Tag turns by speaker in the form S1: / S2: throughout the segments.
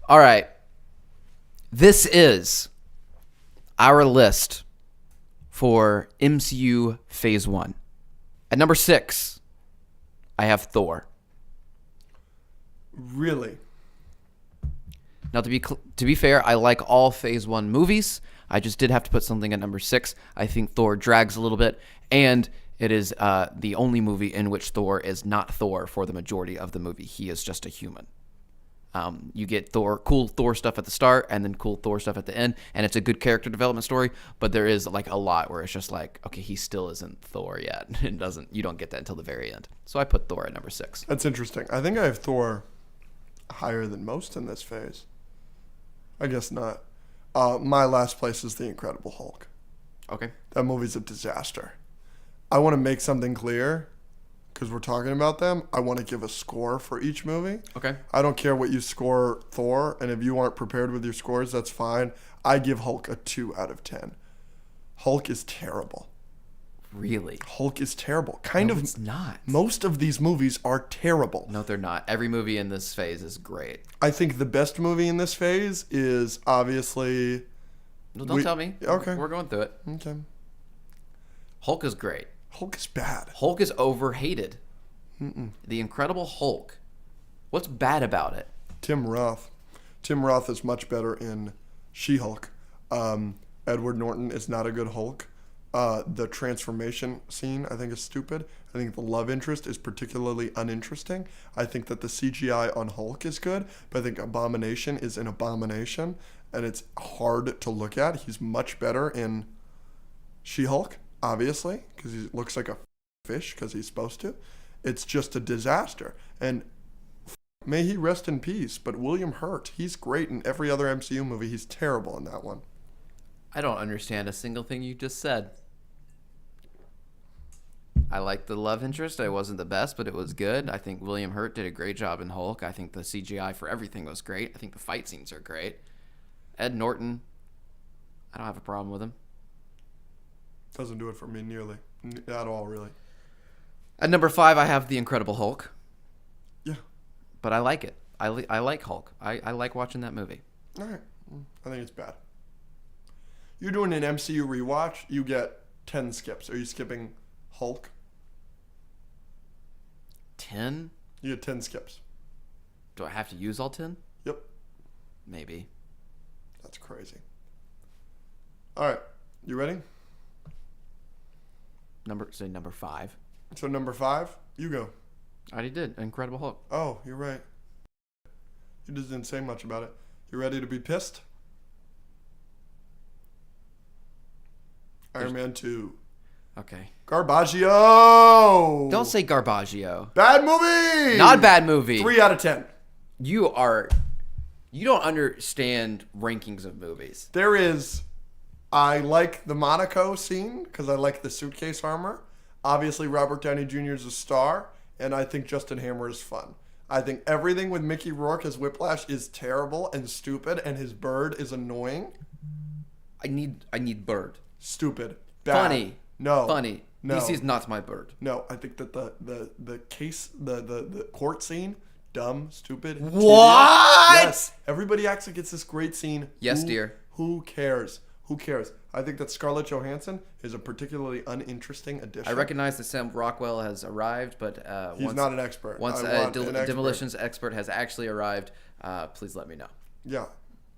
S1: All right. This is our list for MCU Phase 1. At number 6, I have Thor.
S2: Really?
S1: Now, to be fair, I like all Phase 1 movies. I just did have to put something at number 6. I think Thor drags a little bit, and it is the only movie in which Thor is not Thor for the majority of the movie. He is just a human. You get cool Thor stuff at the start, and then cool Thor stuff at the end, and it's a good character development story. But there is like a lot where it's just like, okay, he still isn't Thor yet. You don't get that until the very end. So I put Thor at number 6.
S2: That's interesting. I think I have Thor higher than most in this phase. I guess not. My last place is The Incredible Hulk.
S1: Okay.
S2: That movie's a disaster. I want to make something clear because we're talking about them. I want to give a score for each movie.
S1: Okay.
S2: I don't care what you score Thor, and if you aren't prepared with your scores, that's fine. I give Hulk a 2 out of 10. Hulk is terrible.
S1: Really?
S2: Hulk is terrible.
S1: It's not.
S2: Most of these movies are terrible.
S1: No, they're not. Every movie in this phase is great.
S2: I think the best movie in this phase is obviously...
S1: No, don't tell me.
S2: Okay.
S1: We're going through it.
S2: Okay.
S1: Hulk is great.
S2: Hulk is bad.
S1: Hulk is overhated. The Incredible Hulk. What's bad about it?
S2: Tim Roth. Tim Roth is much better in She-Hulk. Edward Norton is not a good Hulk. The transformation scene, I think, is stupid. I think the love interest is particularly uninteresting. I think that the CGI on Hulk is good, but I think Abomination is an abomination, and it's hard to look at. He's much better in She-Hulk, obviously, because he looks like a fish because he's supposed to. It's just a disaster. And may he rest in peace, but William Hurt, he's great in every other MCU movie. He's terrible in that one.
S1: I don't understand a single thing you just said. I like the love interest. It wasn't the best, but it was good. I think William Hurt did a great job in Hulk. I think the CGI for everything was great. I think the fight scenes are great. Ed Norton, I don't have a problem with him.
S2: Doesn't do it for me nearly. At all, really.
S1: At number 5, I have The Incredible Hulk.
S2: Yeah.
S1: But I like it. I like Hulk. I like watching that movie.
S2: All right. I think it's bad. You're doing an MCU rewatch, you get 10 skips. Are you skipping Hulk?
S1: 10?
S2: You get 10 skips.
S1: Do I have to use all 10?
S2: Yep.
S1: Maybe.
S2: That's crazy. All right. You ready?
S1: Number 5.
S2: So number 5, you go.
S1: I already did. Incredible Hulk.
S2: Oh, you're right. You just didn't say much about it. You ready to be pissed? Iron Man 2.
S1: Okay.
S2: Garbaggio!
S1: Don't say Garbaggio.
S2: Bad movie!
S1: Not a bad movie.
S2: 3 out of 10.
S1: You don't understand rankings of movies.
S2: There is... I like the Monaco scene because I like the suitcase armor. Obviously, Robert Downey Jr. is a star, and I think Justin Hammer is fun. I think everything with Mickey Rourke as Whiplash is terrible and stupid, and his bird is annoying.
S1: I need Bird.
S2: Stupid. Bad.
S1: Funny.
S2: No.
S1: Funny.
S2: No.
S1: DC's not my Bird.
S2: No, I think that the case, the court scene, dumb, stupid.
S1: What?
S2: Yes. Everybody acts like it's this great scene.
S1: Yes, dear.
S2: Who cares? Who cares? I think that Scarlett Johansson is a particularly uninteresting addition.
S1: I recognize that Sam Rockwell has arrived, but
S2: he's not an expert.
S1: Once a demolitions expert has actually arrived, please let me know.
S2: Yeah,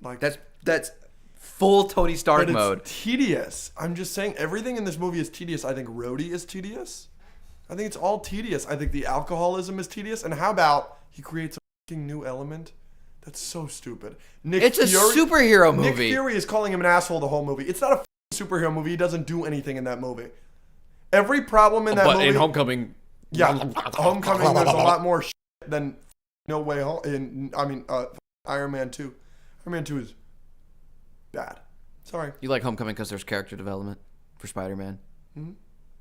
S2: like
S1: that's full Tony Stark
S2: but
S1: mode.
S2: It's tedious. I'm just saying everything in this movie is tedious. I think Rhodey is tedious. I think it's all tedious. I think the alcoholism is tedious. And how about he creates a fucking new element? That's so stupid.
S1: It's a superhero movie.
S2: Nick Fury is calling him an asshole the whole movie. It's not a superhero movie. He doesn't do anything in that movie. Every problem in that movie.
S1: But in Homecoming.
S2: Yeah, Homecoming, there's a lot more shit than No Way Home. Iron Man 2. Iron Man 2 is bad. Sorry.
S1: You like Homecoming because there's character development for Spider-Man?
S2: Mm-hmm.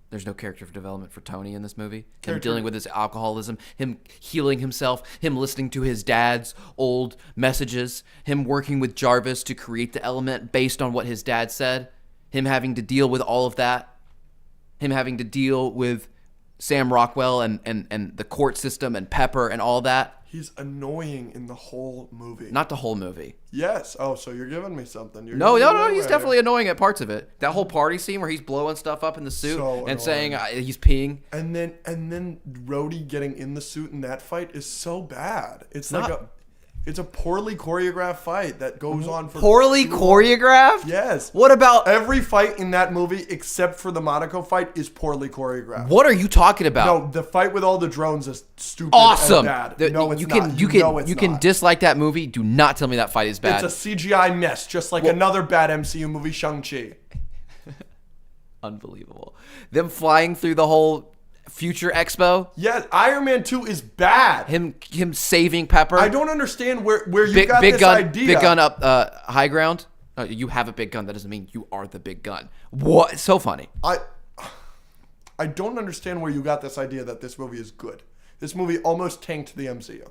S1: There's no character development for Tony in this movie. Him dealing with his alcoholism, him healing himself, him listening to his dad's old messages, him working with Jarvis to create the element based on what his dad said, him having to deal with all of that, him having to deal with Sam Rockwell and the court system and Pepper and all that.
S2: He's annoying in the whole movie.
S1: Not the whole movie.
S2: Yes. Oh, so you're giving me something.
S1: No. He's definitely annoying at parts of it. That whole party scene where he's blowing stuff up in the suit and saying he's peeing.
S2: And then Rhodey getting in the suit in that fight is so bad. It's a poorly choreographed fight that goes on for
S1: poorly choreographed?
S2: Yes.
S1: What about
S2: every fight in that movie except for the Monaco fight is poorly choreographed?
S1: What are you talking about?
S2: No, the fight with all the drones is stupid.
S1: Awesome.
S2: And bad. No, it's not.
S1: You can dislike that movie. Do not tell me that fight is bad.
S2: It's a CGI mess, just like another bad MCU movie, Shang-Chi.
S1: Unbelievable. Them flying through the whole Future Expo.
S2: Yeah, Iron Man 2 is bad.
S1: Him saving Pepper.
S2: I don't understand where you got this idea.
S1: Big gun up high ground. You have a big gun. That doesn't mean you are the big gun. What? So funny.
S2: I don't understand where you got this idea that this movie is good. This movie almost tanked the MCU.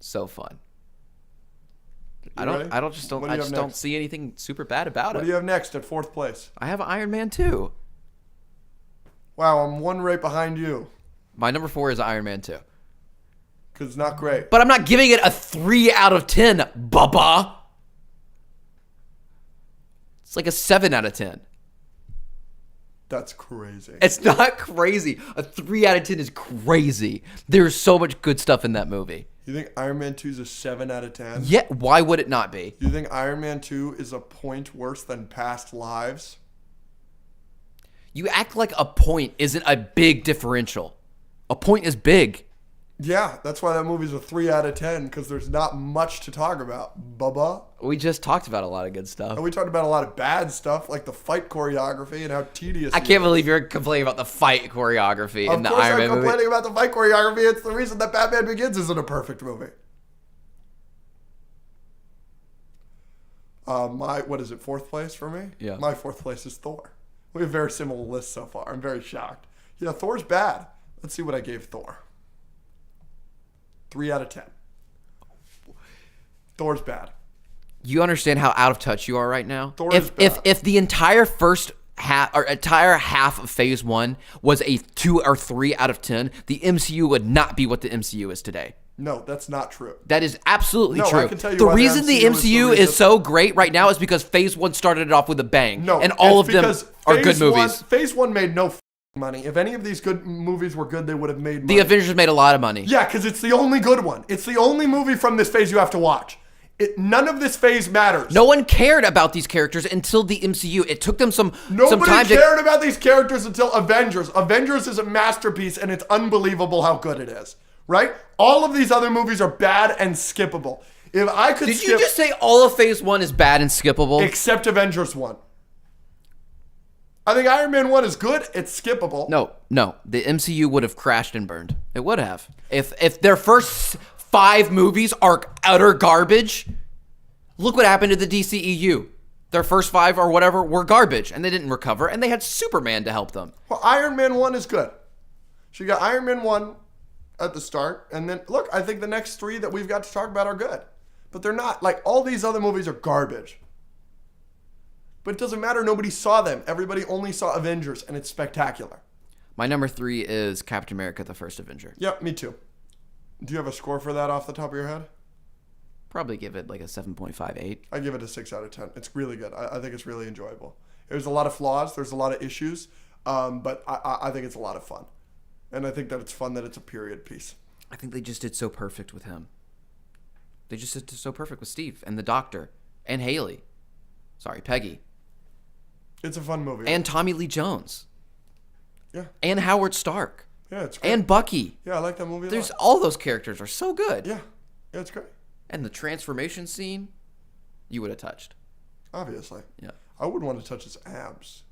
S1: So fun. I
S2: ready?
S1: just don't see anything super bad about it.
S2: What do you have next at 4th place?
S1: I have Iron Man 2.
S2: Wow, I'm one right behind you.
S1: My number 4 is Iron Man 2.
S2: Because it's not great.
S1: But I'm not giving it a 3 out of 10, bubba. It's like a 7 out of 10.
S2: That's crazy.
S1: It's not crazy. A 3 out of 10 is crazy. There's so much good stuff in that movie.
S2: You think Iron Man 2 is a 7 out of 10?
S1: Yeah, why would it not be?
S2: You think Iron Man 2 is a point worse than Past Lives?
S1: You act like a point isn't a big differential. A point is big.
S2: Yeah, that's why that movie's a 3 out of 10, because there's not much to talk about, bubba.
S1: We just talked about a lot of good stuff.
S2: And we talked about a lot of bad stuff, like the fight choreography and how tedious
S1: I can't believe you're complaining about the fight choreography in the Iron Man movie.
S2: Of course I'm complaining about the fight choreography. It's the reason that Batman Begins isn't a perfect movie. What is it, 4th place for me?
S1: Yeah.
S2: My 4th place is Thor. We have very similar lists so far. I'm very shocked. Yeah, Thor's bad. Let's see what I gave Thor. 3 out of 10. Thor's bad.
S1: You understand how out of touch you are right now?
S2: Thor is bad.
S1: If the entire first half or entire half of Phase 1 was a 2 or 3 out of 10, the MCU would not be what the MCU is today.
S2: No, that's not true.
S1: That is absolutely true.
S2: I can tell you
S1: the
S2: why
S1: reason the MCU is so great right now is because Phase 1 started it off with a bang.
S2: No,
S1: and all of them are good movies.
S2: Phase 1 made no money. If any of these good movies were good, they would have made money.
S1: The Avengers made a lot of money.
S2: Yeah, because it's the only good one. It's the only movie from this phase you have to watch. None of this phase matters.
S1: No one cared about these characters until the MCU. It took them some time
S2: Nobody cared about these characters until Avengers. Avengers is a masterpiece, and it's unbelievable how good it is. Right? All of these other movies are bad and skippable. If I could
S1: Did you just say all of Phase 1 is bad and skippable?
S2: Except Avengers 1. I think Iron Man 1 is good. It's skippable.
S1: No. The MCU would have crashed and burned. It would have. If their first 5 movies are utter garbage, look what happened to the DCEU. Their first 5 or whatever were garbage, and they didn't recover, and they had Superman to help them.
S2: Well, Iron Man 1 is good. So you got Iron Man 1 at the start, and then, look, I think the next 3 that we've got to talk about are good. But they're not. Like, all these other movies are garbage. But it doesn't matter. Nobody saw them. Everybody only saw Avengers, and it's spectacular.
S1: My number 3 is Captain America, the First Avenger.
S2: Yep, me too. Do you have a score for that off the top of your head?
S1: Probably give it like a 7.58.
S2: I give it a 6 out of 10. It's really good. I think it's really enjoyable. There's a lot of flaws. There's a lot of issues. But I think it's a lot of fun. And I think that it's fun that it's a period piece.
S1: I think they just did so perfect with him. They just did so perfect with Steve and the Doctor and Haley. Sorry, Peggy.
S2: It's a fun movie.
S1: And Tommy Lee Jones.
S2: Yeah.
S1: And Howard Stark.
S2: Yeah, it's great.
S1: And Bucky.
S2: Yeah, I like that movie a lot.
S1: All those characters are so good.
S2: Yeah. Yeah, it's great.
S1: And the transformation scene, you would have touched.
S2: Obviously.
S1: Yeah.
S2: I wouldn't want to touch his abs.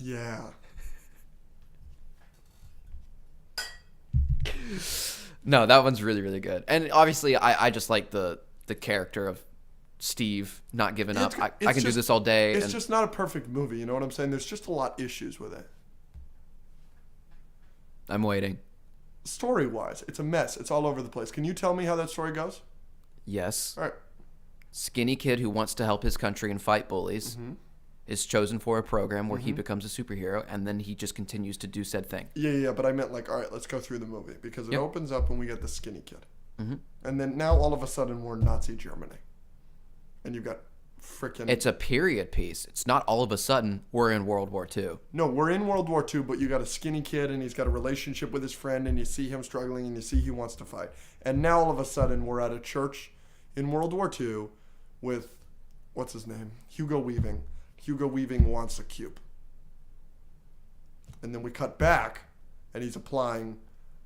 S2: Yeah.
S1: No, that one's really, really good. And obviously, I just like the character of Steve not giving up. I can do this all day.
S2: It's just not a perfect movie. You know what I'm saying? There's just a lot of issues with it.
S1: I'm waiting.
S2: Story-wise, it's a mess. It's all over the place. Can you tell me how that story goes?
S1: Yes.
S2: All right.
S1: Skinny kid who wants to help his country and fight bullies.
S2: Mm-hmm.
S1: is chosen for a program where he becomes a superhero, and then he just continues to do said thing.
S2: Yeah, but I meant like, all right, let's go through the movie because it
S1: Yep.
S2: opens up and we get the skinny kid, and then now all of a sudden we're in Nazi Germany, and you've got freaking.
S1: It's a period piece. It's not all of a sudden we're in World War II.
S2: No, we're in World War II, but you got a skinny kid and he's got a relationship with his friend, and you see him struggling, and you see he wants to fight, and now all of a sudden we're at a church in World War II with what's his name, Hugo Weaving. Hugo Weaving wants a cube. And then we cut back, and he's applying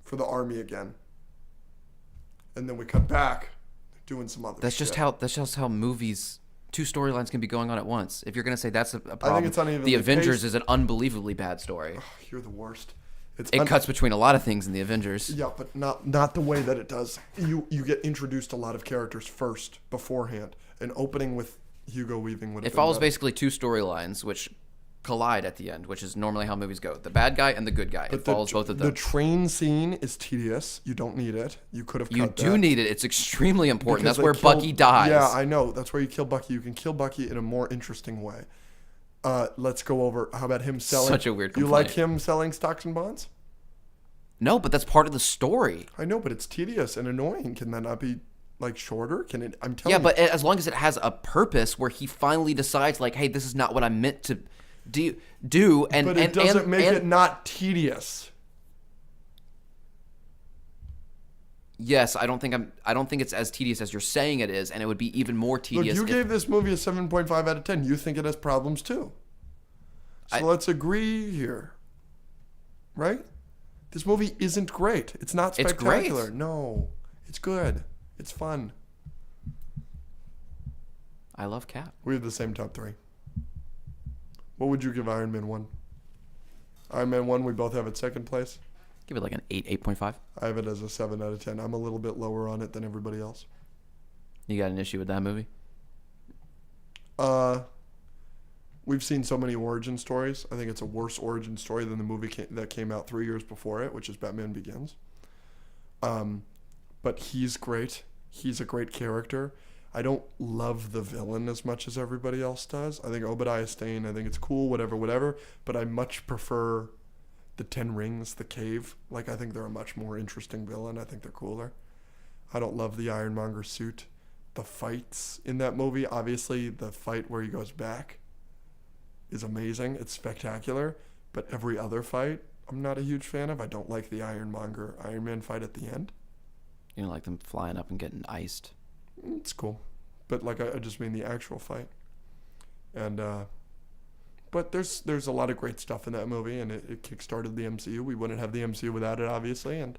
S2: for the army again. And then we cut back, doing some other
S1: That's
S2: shit.
S1: just how movies, two storylines can be going on at once. If you're going to say that's a problem,
S2: I think it's unevenly
S1: The Avengers
S2: paced.
S1: is an unbelievably bad story.
S2: You're the worst.
S1: It cuts between a lot of things in the Avengers.
S2: Yeah, but not the way that it does. You get introduced to a lot of characters first, beforehand. An opening with Hugo Weaving would have
S1: It
S2: been
S1: follows
S2: better.
S1: basically two storylines, which collide at the end, which is normally how movies go. The bad guy and the good guy. It follows both of them.
S2: The train scene is tedious. You don't need it. You could have
S1: You
S2: cut
S1: do
S2: that.
S1: need it. It's extremely important.
S2: Because
S1: That's where
S2: they kill-
S1: Bucky dies.
S2: Yeah, I know. That's where you kill Bucky. You can kill Bucky in a more interesting way. Let's go over. How about him selling?
S1: Such a weird
S2: You like
S1: complaint.
S2: him selling stocks and bonds?
S1: No, but that's part of the story.
S2: I know, but it's tedious and annoying. Can that not be like shorter? Can it? I'm telling
S1: Yeah,
S2: you.
S1: but as long as it has a purpose where he finally decides, like, hey, this is not what I meant to do, and
S2: But it doesn't make it not tedious.
S1: Yes, I don't think it's as tedious as you're saying it is, and it would be even more
S2: Look,
S1: tedious.
S2: you
S1: if-
S2: gave this movie a 7.5 out of 10. You think it has problems too. So let's agree here. Right? This movie isn't great. It's not
S1: It's great.
S2: spectacular. No. It's good. It's fun.
S1: I love Cap.
S2: We have the same top three. What would you give Iron Man 1? Iron Man 1, we both have it second place.
S1: Give it like an 8, 8.5.
S2: I have it as a 7 out of 10. I'm a little bit lower on it than everybody else.
S1: You got an issue with that movie?
S2: We've seen so many origin stories. I think it's a worse origin story than the movie that came out 3 years before it, which is Batman Begins. But he's great. He's a great character. I don't love the villain as much as everybody else does. I think Obadiah Stane, I think it's cool, whatever. But I much prefer the Ten Rings, the Cave. Like, I think they're a much more interesting villain. I think they're cooler. I don't love the Ironmonger suit. The fights in that movie, obviously, the fight where he goes back is amazing. It's spectacular. But every other fight, I'm not a huge fan of. I don't like the Ironmonger Iron Man fight at the end.
S1: You know, like them flying up and getting iced.
S2: It's cool. But, like, I just mean the actual fight. And, but there's a lot of great stuff in that movie, and it kickstarted the MCU. We wouldn't have the MCU without it, obviously. And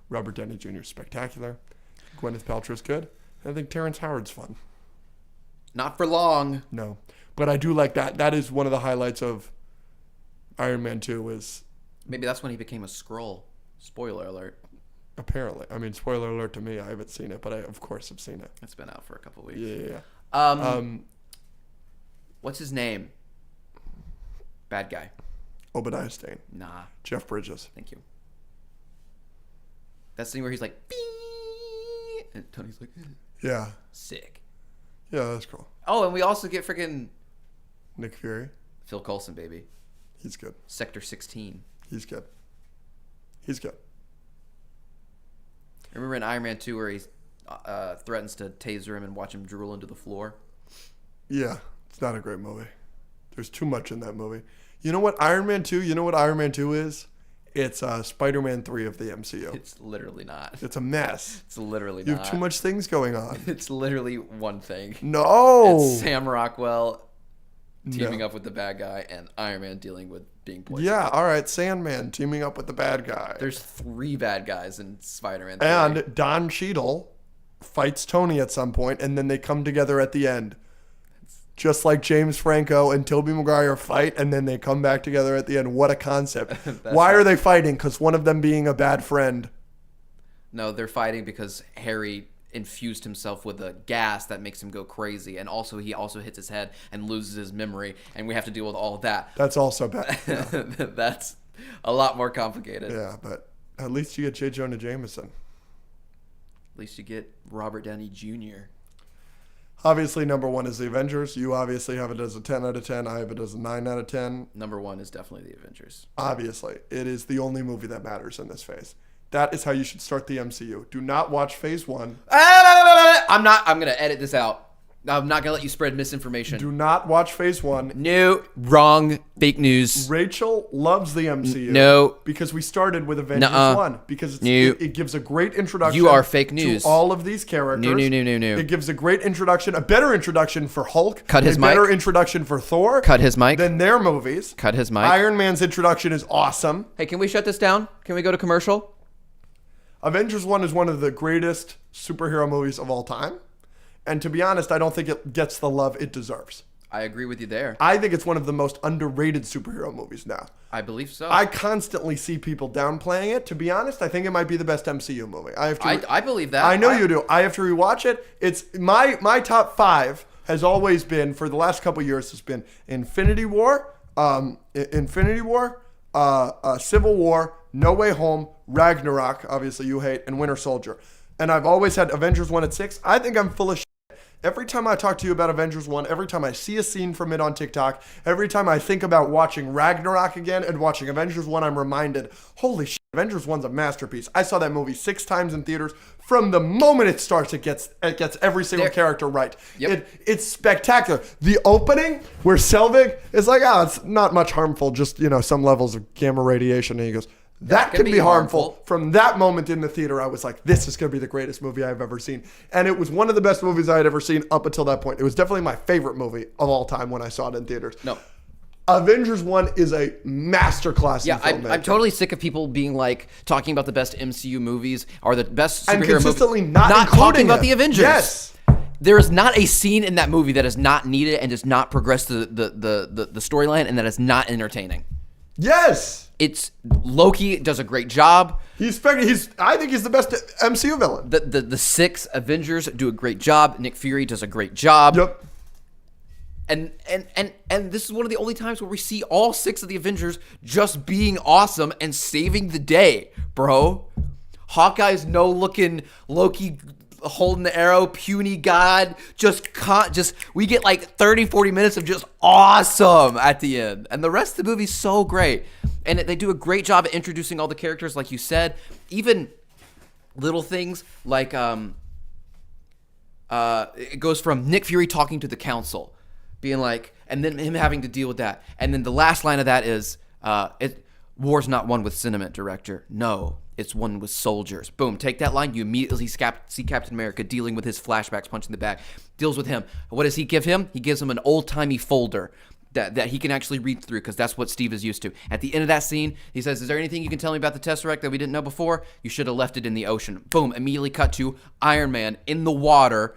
S2: Robert Downey Jr. is spectacular. Gwyneth Paltrow's good. And I think Terrence Howard's fun.
S1: Not for long.
S2: No. But I do like that. That is one of the highlights of Iron Man 2 is
S1: Maybe that's when he became a Skrull. Spoiler alert.
S2: apparently. I mean, spoiler alert to me. I haven't seen it, but I, of course, have seen it.
S1: It's been out for a couple weeks.
S2: Yeah.
S1: What's his name? Bad guy.
S2: Obadiah Stane.
S1: Nah.
S2: Jeff Bridges.
S1: Thank you. That scene where he's like, "Beep," and Tony's like,
S2: Yeah.
S1: sick.
S2: Yeah, that's cool.
S1: Oh, and we also get freaking
S2: Nick Fury.
S1: Phil Coulson, baby.
S2: He's good.
S1: Sector 16.
S2: He's good. He's good.
S1: Remember in Iron Man 2 where he threatens to taser him and watch him drool into the floor?
S2: Yeah. It's not a great movie. There's too much in that movie. You know what? Iron Man 2, you know what Iron Man 2 is? It's Spider-Man 3 of the MCU.
S1: It's literally not.
S2: It's a mess.
S1: It's literally
S2: You
S1: not.
S2: have too much things going on.
S1: It's literally one thing.
S2: No.
S1: It's Sam Rockwell teaming
S2: No.
S1: up with the bad guy and Iron Man dealing with being poisoned.
S2: Yeah, all right. Sandman teaming up with the bad guy.
S1: There's 3 bad guys in Spider-Man 3.
S2: And Don Cheadle fights Tony at some point, and then they come together at the end. Just like James Franco and Tobey Maguire fight, and then they come back together at the end. What a concept. Why are they fighting? Because one of them being a bad friend.
S1: No, they're fighting because Harry infused himself with a gas that makes him go crazy, and also he also hits his head and loses his memory, and we have to deal with all of that.
S2: That's also bad. Yeah,
S1: That's a lot more complicated.
S2: yeah, but at least you get J. Jonah Jameson.
S1: At least you get Robert Downey Jr.
S2: Obviously, number one is the Avengers. You obviously have it as a 10 out of 10. I have it as a 9 out of 10.
S1: Number one is definitely the Avengers.
S2: Obviously, it is the only movie that matters in this phase. That is how you should start the MCU. Do not watch phase 1.
S1: I'm going to edit this out. I'm not going to let you spread misinformation.
S2: Do not watch phase 1.
S1: No, wrong, fake news.
S2: Rachel loves the MCU.
S1: No.
S2: Because we started with Avengers 1. Because it gives a great introduction.
S1: You are fake news.
S2: To all of these characters.
S1: No.
S2: It gives a great introduction, a better introduction for Hulk.
S1: Cut his mic.
S2: A better introduction for Thor.
S1: Cut his mic.
S2: Than their movies.
S1: Cut his mic.
S2: Iron Man's introduction is awesome.
S1: Hey, can we shut this down? Can we go to commercial?
S2: Avengers 1 is one of the greatest superhero movies of all time. And to be honest, I don't think it gets the love it deserves.
S1: I agree with you there.
S2: I think it's one of the most underrated superhero movies now.
S1: I believe so.
S2: I constantly see people downplaying it. To be honest, I think it might be the best MCU movie.
S1: I believe that.
S2: I know you do. I have to rewatch it. It's my top 5 has always been, for the last couple years, has been Infinity War, Civil War, No Way Home, Ragnarok, obviously you hate, and Winter Soldier. And I've always had Avengers 1 at 6. I think I'm full of shit. Every time I talk to you about Avengers 1, every time I see a scene from it on TikTok, every time I think about watching Ragnarok again and watching Avengers 1, I'm reminded, holy shit, Avengers 1's a masterpiece. I saw that movie 6 times in theaters. From the moment it starts, it gets every single character right.
S1: Yep.
S2: It's spectacular. The opening where Selvig is like, it's not much harmful, just, some levels of gamma radiation. And he goes, that can be harmful. From that moment in the theater, I was like, this is going to be the greatest movie I've ever seen. And it was one of the best movies I had ever seen up until that point. It was definitely my favorite movie of all time when I saw it in theaters.
S1: No.
S2: Avengers 1 is a masterclass in filmmaking.
S1: I'm totally sick of people being talking about the best MCU movies or the best superhero
S2: and consistently
S1: movies.
S2: not
S1: talking about the Avengers.
S2: Yes.
S1: There is not a scene in that movie that is not needed and does not progress the storyline and that is not entertaining.
S2: Yes.
S1: It's Loki does a great job.
S2: I think he's the best MCU villain.
S1: The 6 Avengers do a great job. Nick Fury does a great job.
S2: Yep.
S1: And this is one of the only times where we see all 6 of the Avengers just being awesome and saving the day, bro. Hawkeye's no-looking Loki holding the arrow, puny god, we get 30, 40 minutes of just awesome at the end. And the rest of the movie's so great. And they do a great job at introducing all the characters, like you said. Even little things like it goes from Nick Fury talking to the council, being and then him having to deal with that. And then the last line of that is, war's not won with sentiment, director. No, it's won with soldiers. Boom, take that line. You immediately see Captain America dealing with his flashbacks, punching the bag, deals with him. What does he give him? He gives him an old-timey folder that he can actually read through, because that's what Steve is used to. At the end of that scene, he says, is there anything you can tell me about the Tesseract that we didn't know before? You should have left it in the ocean. Boom, immediately cut to Iron Man in the water,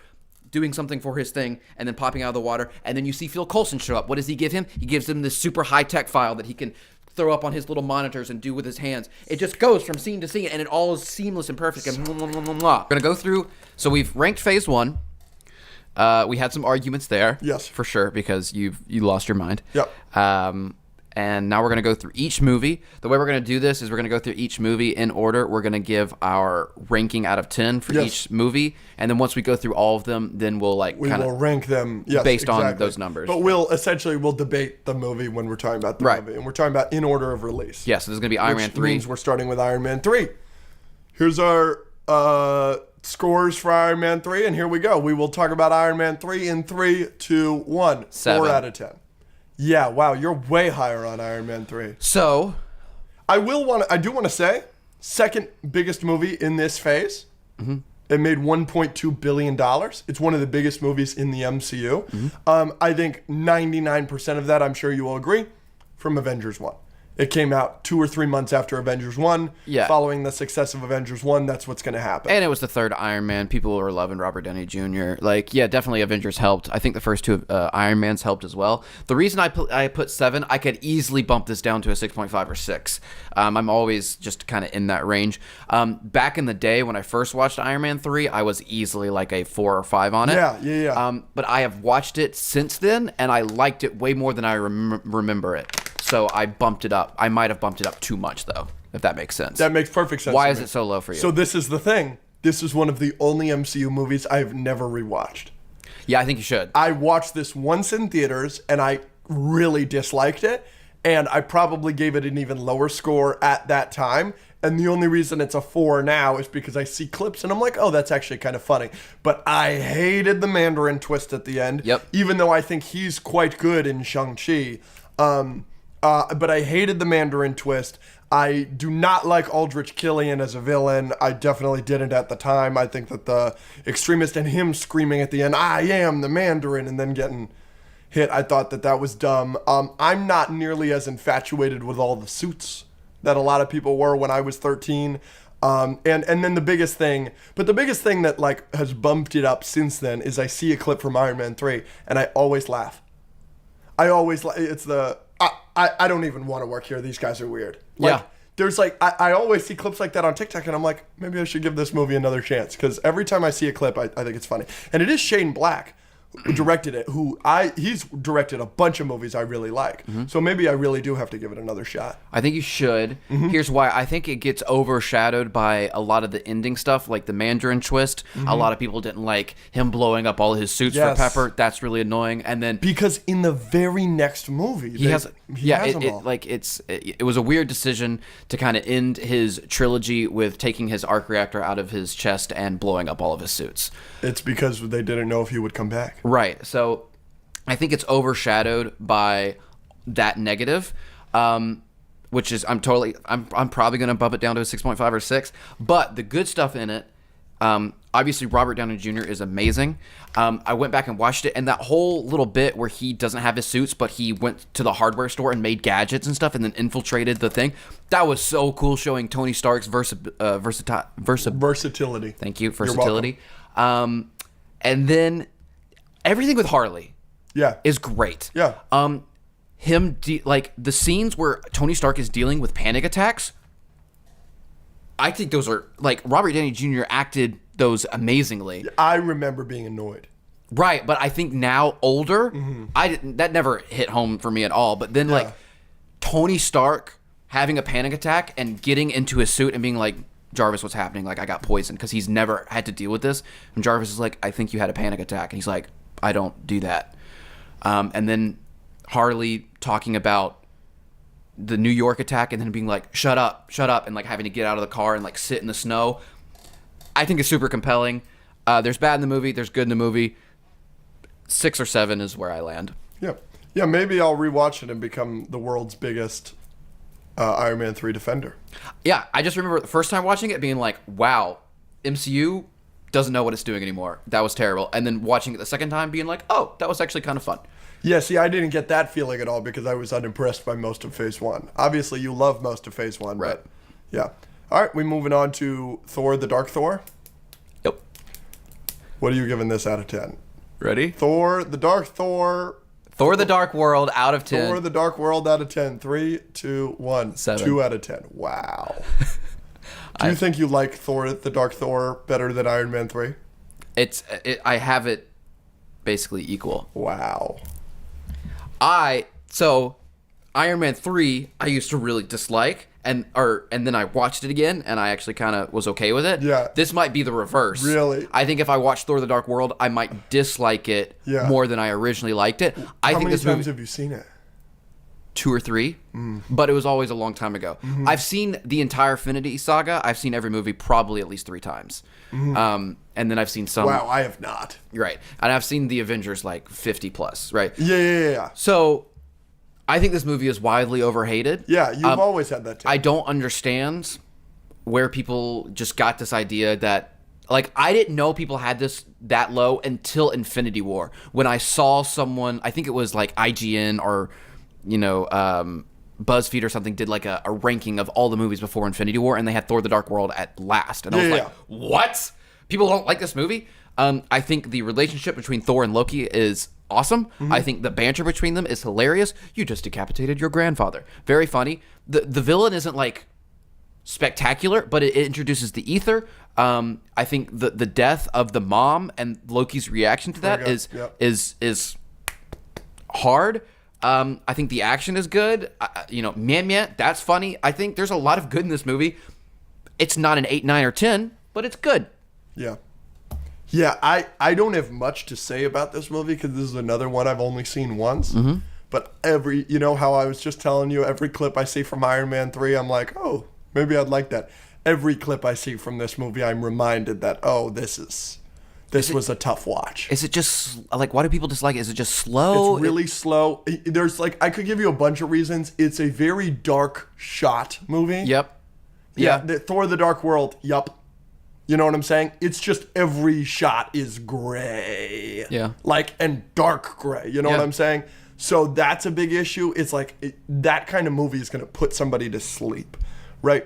S1: doing something for his thing, and then popping out of the water. And then you see Phil Coulson show up. What does he give him? He gives him this super high-tech file that he can throw up on his little monitors and do with his hands. It just goes from scene to scene, and it all is seamless and perfect. And We're going to go through. So we've ranked phase 1. We had some arguments there.
S2: Yes.
S1: For sure, because you lost your mind.
S2: Yep.
S1: And now we're going to go through each movie. The way we're going to do this is we're going to go through each movie in order. We're going to give our ranking out of 10 for each movie. And then once we go through all of them, then we'll
S2: we'll rank them
S1: based on those numbers.
S2: But we'll debate the movie when we're talking about the movie. And we're talking about in order of release.
S1: Yeah, so there's going to be Iron Man 3.
S2: Which means we're starting with Iron Man 3. Here's our scores for Iron Man 3, and here we go. We will talk about Iron Man 3 in 3, 2, 1.
S1: 7.
S2: 4 out of 10. Yeah, wow, you're way higher on Iron Man 3.
S1: So,
S2: I do want to say, second biggest movie in this phase. Mm-hmm. It made $1.2 billion. It's one of the biggest movies in the MCU. Mm-hmm. I think 99% of that, I'm sure you will agree, from Avengers 1. It came out 2 or 3 months after Avengers 1.
S1: Yeah.
S2: Following the success of Avengers 1, that's what's going to happen.
S1: And it was the third Iron Man. People were loving Robert Downey Jr. Definitely Avengers helped. I think the first 2 Iron Mans helped as well. The reason I put 7, I could easily bump this down to a 6.5 or 6. I'm always just kind of in that range. Back in the day when I first watched Iron Man 3, I was easily a 4 or 5 on it.
S2: Yeah.
S1: But I have watched it since then, and I liked it way more than I remember it. So I bumped it up. I might have bumped it up too much, though, if that makes sense.
S2: That makes perfect sense.
S1: Why is it so low for you?
S2: So this is the thing. This is one of the only MCU movies I've never rewatched.
S1: Yeah, I think you should.
S2: I watched this once in theaters, and I really disliked it, and I probably gave it an even lower score at that time. And the only reason it's a 4 now is because I see clips and I'm like, oh, that's actually kind of funny. But I hated the Mandarin twist at the end.
S1: Yep.
S2: Even though I think he's quite good in Shang-Chi. But I hated the Mandarin twist. I do not like Aldrich Killian as a villain. I definitely didn't at the time. I think that the extremist and him screaming at the end, I am the Mandarin, and then getting hit, I thought that was dumb. I'm not nearly as infatuated with all the suits that a lot of people were when I was 13. And then the biggest thing that like has bumped it up since then is I see a clip from Iron Man 3 and I always laugh. It's the, I don't even want to work here. These guys are weird. Like,
S1: Yeah.
S2: There's like, I always see clips like that on TikTok and I'm like, maybe I should give this movie another chance. Because every time I see a clip, I think it's funny. And it is Shane Black who directed it, he's directed a bunch of movies I really like. So maybe I really do have to give it another shot.
S1: I think you should. Here's why. I think it gets overshadowed by a lot of the ending stuff, like the Mandarin twist. A lot of people didn't like him blowing up all his suits for Pepper. That's really annoying. And then
S2: because in the very next movie,
S1: he has them all. It was a weird decision to kind of end his trilogy with taking his arc reactor out of his chest and blowing up all of his suits.
S2: It's because they didn't know if he would come back.
S1: Right. So I think it's overshadowed by that negative, which is I'm probably going to bump it down to a 6.5 or 6. But the good stuff in it, obviously Robert Downey Jr. is amazing. I went back and watched it, and that whole little bit where he doesn't have his suits, but he went to the hardware store and made gadgets and stuff and then infiltrated the thing. That was so cool, showing Tony Stark's versatility.
S2: Thank
S1: you, versatility. And then everything with Harley is great.
S2: Yeah.
S1: The scenes where Tony Stark is dealing with panic attacks, I think those are, like, Robert Downey Jr. acted those amazingly.
S2: I remember being annoyed.
S1: Right, but I think now, older, that never hit home for me at all. But then, like, Tony Stark having a panic attack and getting into his suit and being like, Jarvis, what's happening? Like, I got poisoned, because he's never had to deal with this. And Jarvis is like, I think you had a panic attack. And he's like, I don't do that. And then Harley talking about the New York attack and then being like, shut up, and like having to get out of the car and like sit in the snow. I think it's super compelling. There's bad in the movie, there's good in the movie. 6 or 7 is where I land.
S2: Yeah, maybe I'll rewatch it and become the world's biggest Iron Man 3 defender.
S1: Yeah, I just remember the first time watching it being like, wow, MCU doesn't know what it's doing anymore. That was terrible. And then watching it the second time being like, oh, that was actually kind of fun.
S2: Yeah, see, I didn't get that feeling at all because I was unimpressed by most of Phase 1. Obviously, you love most of Phase 1,
S1: right?
S2: But yeah. All right, we're moving on to Thor, the Dark Thor.
S1: Yep.
S2: What are you giving this out of 10?
S1: Ready?
S2: Thor, the Dark Thor.
S1: Thor, the Dark World, out of 10.
S2: Thor, the Dark World, out of 10. 3, 2, 1.
S1: 7.
S2: 2 out of 10. Wow. Do you think you like Thor, the Dark Thor, better than Iron Man 3?
S1: I have it basically equal.
S2: Wow.
S1: So Iron Man 3 I used to really dislike, and then I watched it again and I actually kind of was okay with it.
S2: Yeah.
S1: This might be the reverse.
S2: Really?
S1: I think if I watched Thor the Dark World, I might dislike it more than I originally liked it.
S2: How many times have you seen it?
S1: 2 or 3, but it was always a long time ago. I've seen the entire Infinity Saga. I've seen every movie probably at least 3 times. And then I've seen some.
S2: Wow, I have not.
S1: Right. And I've seen the Avengers like 50 plus, right?
S2: Yeah.
S1: So I think this movie is widely overhated.
S2: Yeah, you've always had that too.
S1: I don't understand where people just got this idea that, like, I didn't know people had this that low until Infinity War. When I saw someone, I think it was like IGN or, BuzzFeed or something, did like a ranking of all the movies before Infinity War, and they had Thor the Dark World at last. And I was like, what? People don't like this movie? I think the relationship between Thor and Loki is awesome. I think the banter between them is hilarious. You just decapitated your grandfather. Very funny. The villain isn't like spectacular, but it introduces the ether. I think the death of the mom and Loki's reaction to that is hard. I think the action is good. Man, that's funny. I think there's a lot of good in this movie. It's not an 8, 9, or 10, but it's good.
S2: Yeah. Yeah, I don't have much to say about this movie because this is another one I've only seen once.
S1: Mm-hmm.
S2: But you know how I was just telling you, every clip I see from Iron Man 3, I'm like, oh, maybe I'd like that. Every clip I see from this movie, I'm reminded that, oh, this was a tough watch.
S1: Is it just like, why do people dislike it? Is it just slow?
S2: It's really slow. There's I could give you a bunch of reasons. It's a very dark shot movie.
S1: Yep.
S2: Yeah. Thor: The Dark World. Yup. You know what I'm saying? It's just every shot is gray.
S1: Yeah.
S2: And dark gray. You know what I'm saying? So that's a big issue. It's that kind of movie is going to put somebody to sleep, right?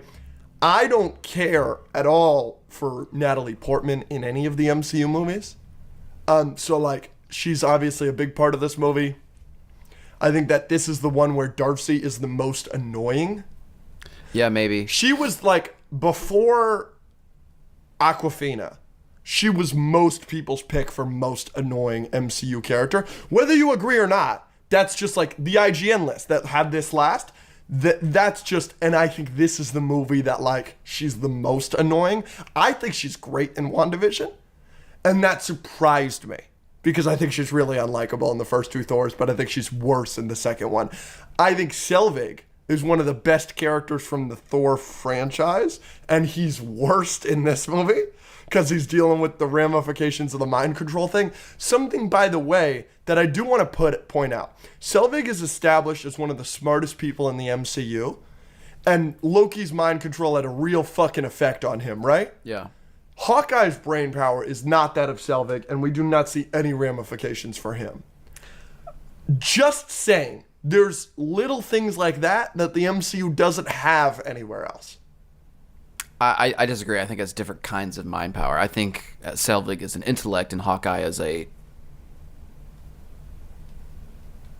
S2: I don't care at all for Natalie Portman in any of the MCU movies. So she's obviously a big part of this movie. I think that this is the one where Darcy is the most annoying.
S1: Yeah, maybe.
S2: She was before Awkwafina, she was most people's pick for most annoying MCU character. Whether you agree or not, that's just the IGN list that had this last. That's just, and I think this is the movie that she's the most annoying. I think she's great in WandaVision, and that surprised me because I think she's really unlikable in the first two Thors, but I think she's worse in the second one. I think Selvig is one of the best characters from the Thor franchise, and he's worst in this movie because he's dealing with the ramifications of the mind control thing. Something, by the way, that I do want to point out. Selvig is established as one of the smartest people in the MCU, and Loki's mind control had a real fucking effect on him, right?
S1: Yeah.
S2: Hawkeye's brain power is not that of Selvig, and we do not see any ramifications for him. Just saying, there's little things like that the MCU doesn't have anywhere else.
S1: I disagree. I think it's different kinds of mind power. I think Selvig is an intellect and Hawkeye is a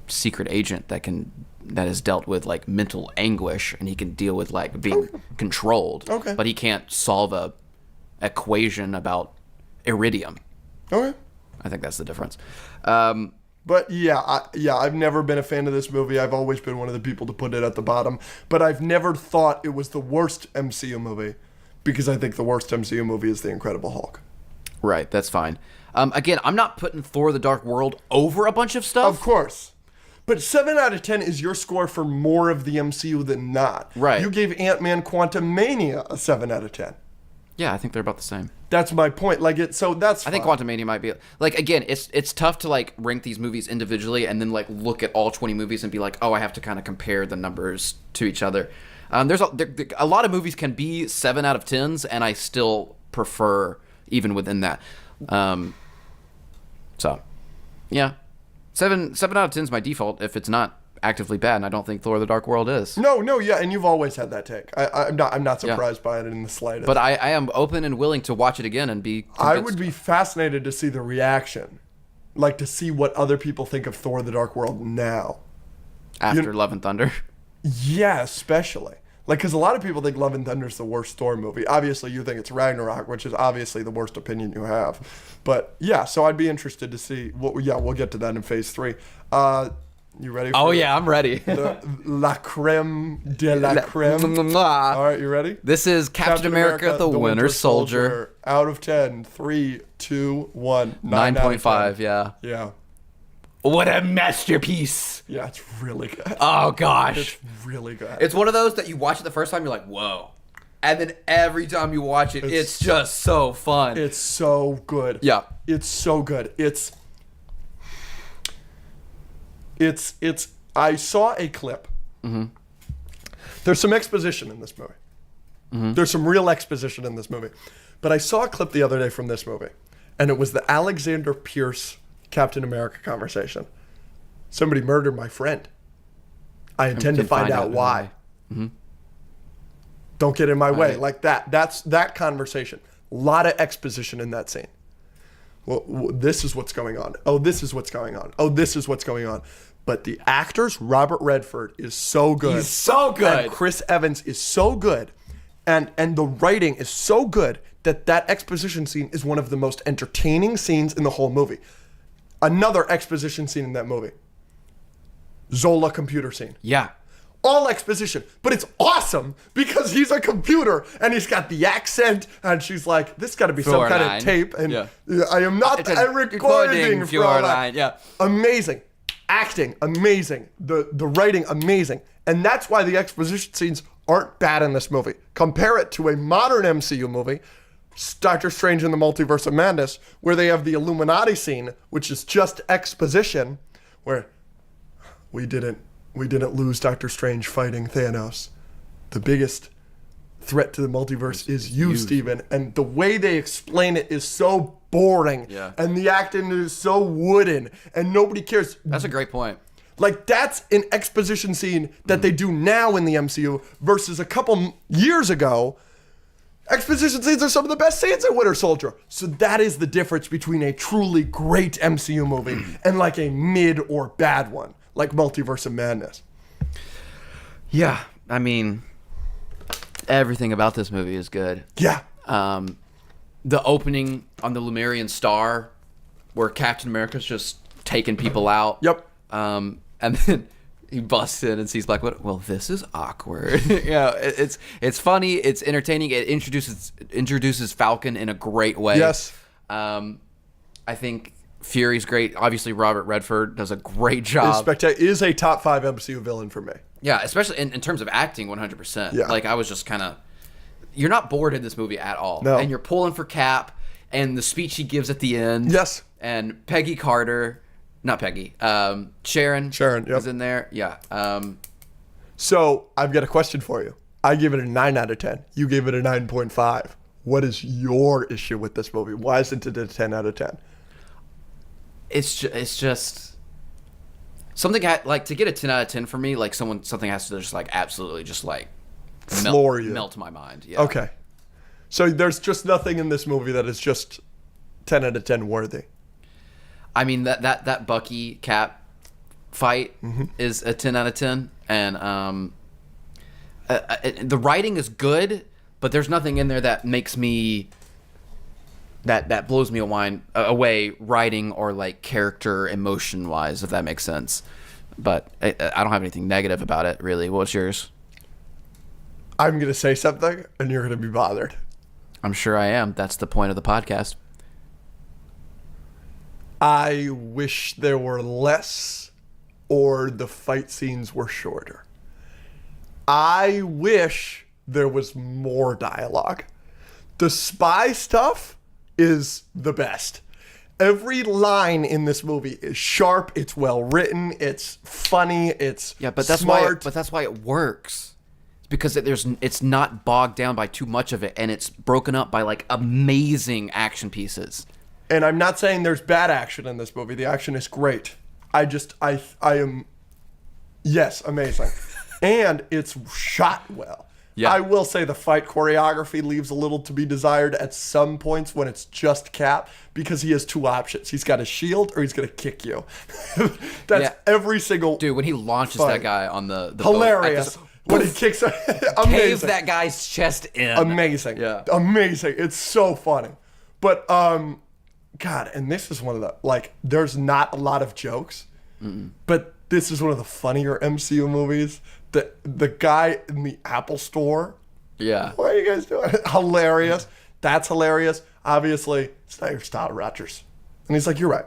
S1: secret agent that has dealt with mental anguish, and he can deal with being controlled.
S2: Okay.
S1: But he can't solve a equation about iridium.
S2: Okay.
S1: I think that's the difference.
S2: But I've never been a fan of this movie. I've always been one of the people to put it at the bottom. But I've never thought it was the worst MCU movie because I think the worst MCU movie is The Incredible Hulk.
S1: Right, that's fine. Again, I'm not putting Thor: The Dark World over a bunch of stuff.
S2: Of course. But 7 out of 10 is your score for more of the MCU than not.
S1: Right.
S2: You gave Ant-Man Quantumania a 7 out of 10.
S1: Yeah, I think they're about the same.
S2: That's my point. So that's fine.
S1: I think Quantumania might be again. It's tough to rank these movies individually and then look at all 20 movies and be oh, I have to kind of compare the numbers to each other. There's a lot of movies can be 7 out of 10s, and I still prefer even within that. So, yeah, 7 out of 10 is my default if it's not actively bad, and I don't think Thor: The Dark World is.
S2: No, yeah, and you've always had that take. I'm not surprised by it in the slightest.
S1: But I am open and willing to watch it again and be convinced.
S2: I would be fascinated to see the reaction, to see what other people think of Thor: The Dark World now.
S1: After Love and Thunder.
S2: Yeah, especially. Because a lot of people think Love and Thunder is the worst Thor movie. Obviously, you think it's Ragnarok, which is obviously the worst opinion you have. But yeah, so I'd be interested to see. We'll get to that in Phase 3. You ready?
S1: Oh yeah, I'm ready.
S2: La creme de la creme. All right, you ready?
S1: This is Captain America: The Winter Soldier.
S2: Out of 10, 3, 2, 1.
S1: 9.5. Yeah.
S2: Yeah.
S1: What a masterpiece.
S2: Yeah, it's really good.
S1: Oh gosh,
S2: it's really good.
S1: It's one of those that you watch it the first time, you're like, whoa, and then every time you watch it, it's just so fun.
S2: It's so good.
S1: Yeah,
S2: it's so good. It's. I saw a clip. Mm-hmm. There's some exposition in this movie. Mm-hmm. There's some real exposition in this movie, but I saw a clip the other day from this movie, and it was the Alexander Pierce Captain America conversation. Somebody murdered my friend. I intend to find out why. Mm-hmm. Don't get in my way. That's that conversation. A lot of exposition in that scene. Well, this is what's going on. Oh, this is what's going on. Oh, this is what's going on. But the actors, Robert Redford is so good.
S1: He's so good.
S2: And Chris Evans is so good. And the writing is so good that exposition scene is one of the most entertaining scenes in the whole movie. Another exposition scene in that movie. Zola computer scene.
S1: Yeah.
S2: all exposition, but it's awesome because he's a computer and he's got the accent, and she's like, this got to be some kind of tape, and I am not a recording Fräulein.
S1: Yeah.
S2: Amazing. Acting, amazing. The writing, amazing. And that's why the exposition scenes aren't bad in this movie. Compare it to a modern MCU movie, Doctor Strange in the Multiverse of Madness, where they have the Illuminati scene, which is just exposition, where we didn't lose Doctor Strange fighting Thanos. The biggest threat to the multiverse is you, Steven. And the way they explain it is so boring.
S1: Yeah.
S2: And the acting is so wooden. And nobody cares.
S1: That's a great point.
S2: Like, that's an exposition scene that they do now in the MCU versus a couple years ago. Exposition scenes are some of the best scenes in Winter Soldier. So that is the difference between a truly great MCU movie and like a mid or bad one, like Multiverse of Madness.
S1: Yeah, I mean, everything about this movie is good.
S2: Yeah.
S1: The opening on the Lumerian Star, where Captain America's just taking people out.
S2: Yep.
S1: And then he busts in and sees Black Widow. Well, this is awkward. It's funny. It's entertaining. It introduces Falcon in a great way.
S2: Yes.
S1: I think Fury's great. Obviously, Robert Redford does a great job.
S2: Is a top 5 MCU villain for me.
S1: Yeah, especially in terms of acting, 100%.
S2: Yeah.
S1: Like, I was just kind of... You're not bored in this movie at all.
S2: No.
S1: And you're pulling for Cap, and the speech he gives at the end.
S2: Yes.
S1: And Peggy Carter... Not Peggy. Sharon.
S2: Yep.
S1: Was in there. Yeah.
S2: So, I've got a question for you. I gave it a 9 out of 10. You gave it a 9.5. What is your issue with this movie? Why isn't it a 10 out of 10?
S1: It's just something like to get a 10 out of 10 for me. Like something has to just like absolutely just like
S2: floor you,
S1: melt my mind. Yeah.
S2: Okay. So there's just nothing in this movie that is just 10 out of 10 worthy.
S1: I mean that Bucky Cap fight is a 10 out of 10, and the writing is good, but there's nothing in there that makes me that blows me away writing or like character emotion wise, if that makes sense. But I don't have anything negative about it really. What's yours?
S2: I'm gonna say something and you're gonna be bothered.
S1: I'm sure I am. That's the point of the podcast.
S2: I wish there were less or the fight scenes were shorter. I wish there was more dialogue. The spy stuff is the best. Every line in this movie is sharp, it's well written, it's funny, it's smart.
S1: But that's why it works. It's because it's not bogged down by too much of it, and it's broken up by like amazing action pieces.
S2: And I'm not saying there's bad action in this movie. The action is great. I am, yes, amazing. And it's shot well. Yeah. I will say the fight choreography leaves a little to be desired at some points when it's just Cap, because he has 2 options. He's got a shield or he's going to kick you. That's every single
S1: dude, when he launches that guy on the
S2: hilarious. When he kicks amazing.
S1: Caves that guy's chest in.
S2: Amazing. Yeah. Amazing. It's so funny. But God, and this is one of the, like, there's not a lot of jokes, but this is one of the funnier MCU movies. The guy in the Apple store.
S1: Yeah.
S2: What are you guys doing? Hilarious. That's hilarious. Obviously, it's not your style, Rogers. And he's like, you're right.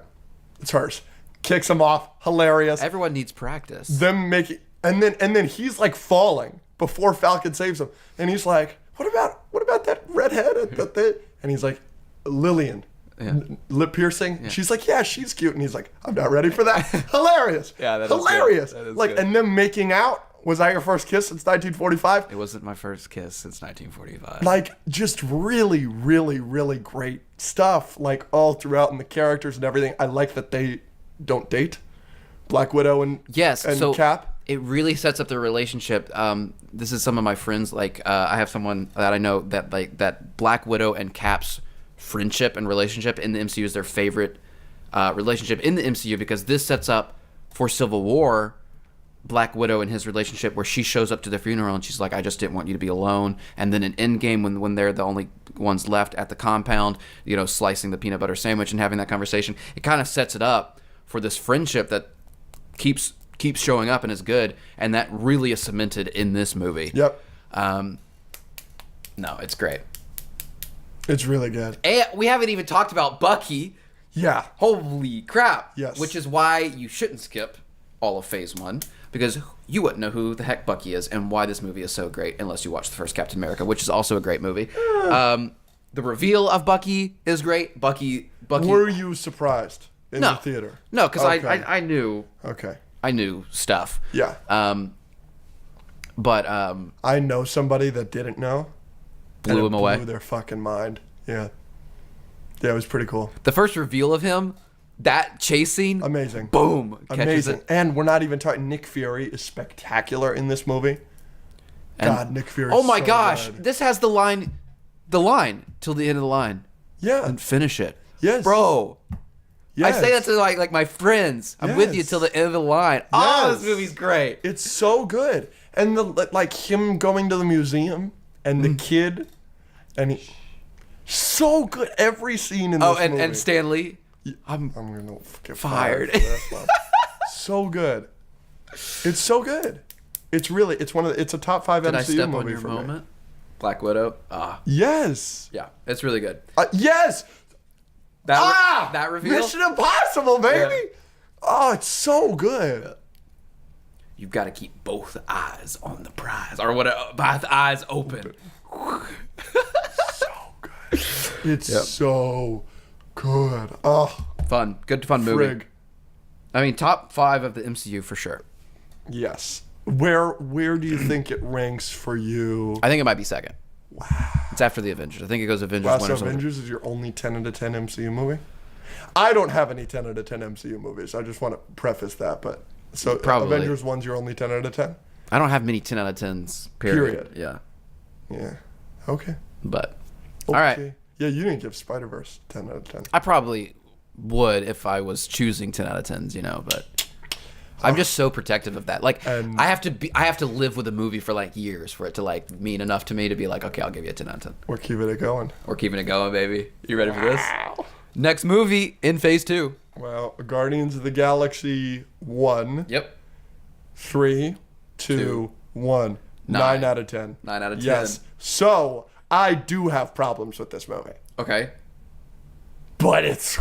S2: It's hers. Kicks him off. Hilarious.
S1: Everyone needs practice.
S2: Them making, and then he's like falling before Falcon saves him. And he's like, what about that redhead? And he's like, Lillian. Yeah. Lip piercing. Yeah. She's like, yeah, she's cute. And he's like, I'm not ready for that. Hilarious.
S1: Yeah, that
S2: hilarious.
S1: Is good. That is
S2: like,
S1: good.
S2: And them making out. Was that your first kiss since 1945?
S1: It wasn't my first kiss since 1945.
S2: Like, just really, really, really great stuff. Like, all throughout, and the characters and everything. I like that they don't date. Black Widow and Cap.
S1: It really sets up their relationship. This is some of my friends. Like, I have someone that I know that Black Widow and Cap's friendship and relationship in the MCU is their favorite relationship in the MCU, because this sets up for Civil War Black Widow and his relationship, where she shows up to the funeral and she's like, I just didn't want you to be alone. And then in Endgame, when they're the only ones left at the compound, slicing the peanut butter sandwich and having that conversation, it kind of sets it up for this friendship that keeps keeps showing up and is good, and that really is cemented in this movie.
S2: Yep.
S1: No, it's great.
S2: It's really good.
S1: And we haven't even talked about Bucky.
S2: Yeah.
S1: Holy crap.
S2: Yes.
S1: Which is why you shouldn't skip all of Phase 1, because you wouldn't know who the heck Bucky is and why this movie is so great unless you watch the first Captain America, which is also a great movie. The reveal of Bucky is great. Bucky.
S2: Were you surprised in the theater?
S1: No, because
S2: Okay.
S1: I knew.
S2: Okay.
S1: I knew stuff.
S2: Yeah.
S1: But
S2: I know somebody that didn't know.
S1: blew him away.
S2: Blew their fucking mind. Yeah. Yeah, it was pretty cool.
S1: The first reveal of him, that chase scene,
S2: Amazing.
S1: boom, catches
S2: Amazing.
S1: it.
S2: And we're not even talking. Nick Fury is spectacular in this movie.
S1: And-
S2: God, Nick Fury.
S1: Oh my
S2: so
S1: gosh,
S2: good.
S1: this has the line till the end of the line,
S2: Yeah.
S1: and finish it.
S2: Yes.
S1: Bro.
S2: Yes.
S1: I say that to like my friends. I'm with you
S2: Yes.
S1: till the end of the line. Oh,
S2: Yes.
S1: this movie's great.
S2: It's so good. And like him going to the museum and the kid, and so good. Every scene in this movie.
S1: And Stanley.
S2: I'm gonna get
S1: Fired.
S2: fired. For this one. So good. It's so good. It's a top 5
S1: Did I
S2: MCU
S1: step
S2: movie
S1: on your
S2: for
S1: moment?
S2: me.
S1: Black Widow.
S2: Yes.
S1: Yeah, it's really good.
S2: Yes.
S1: That reveal.
S2: Mission Impossible, baby.
S1: Yeah.
S2: Oh, it's so good.
S1: You've got to keep both eyes on the prize, or whatever. Both eyes open.
S2: So good. It's so good. Oh,
S1: Fun movie.
S2: frig.
S1: I mean, top 5 of the MCU for sure.
S2: Yes. Where do you think it ranks for you?
S1: I think it might be second. Wow. It's after the Avengers. I think it goes Avengers
S2: Wow,
S1: 1
S2: so
S1: or something.
S2: Avengers is your only 10 out of 10 MCU movie? I don't have any 10 out of 10 MCU movies. I just want to preface that. But so
S1: Probably.
S2: Avengers 1's your only 10 out of 10?
S1: I don't have many 10 out of 10s. Period.
S2: Period.
S1: Yeah.
S2: Yeah. Okay.
S1: But
S2: Okay.
S1: all right.
S2: Yeah, you didn't give Spider-Verse 10 out of 10.
S1: I probably would if I was choosing 10 out of 10s, but I'm just so protective of that. Like
S2: And-
S1: I have to live with a movie for like years for it to like mean enough to me to be like, okay, I'll give you a 10 out of 10.
S2: We're keeping it going.
S1: We're keeping it going, baby. You ready for this? Next movie in Phase 2.
S2: Well, Guardians of the Galaxy 1,
S1: Yep.
S2: 3, 2, 1. 9 out of 10.
S1: 9 out of 10.
S2: Yes. So, I do have problems with this movie.
S1: Okay.
S2: But it's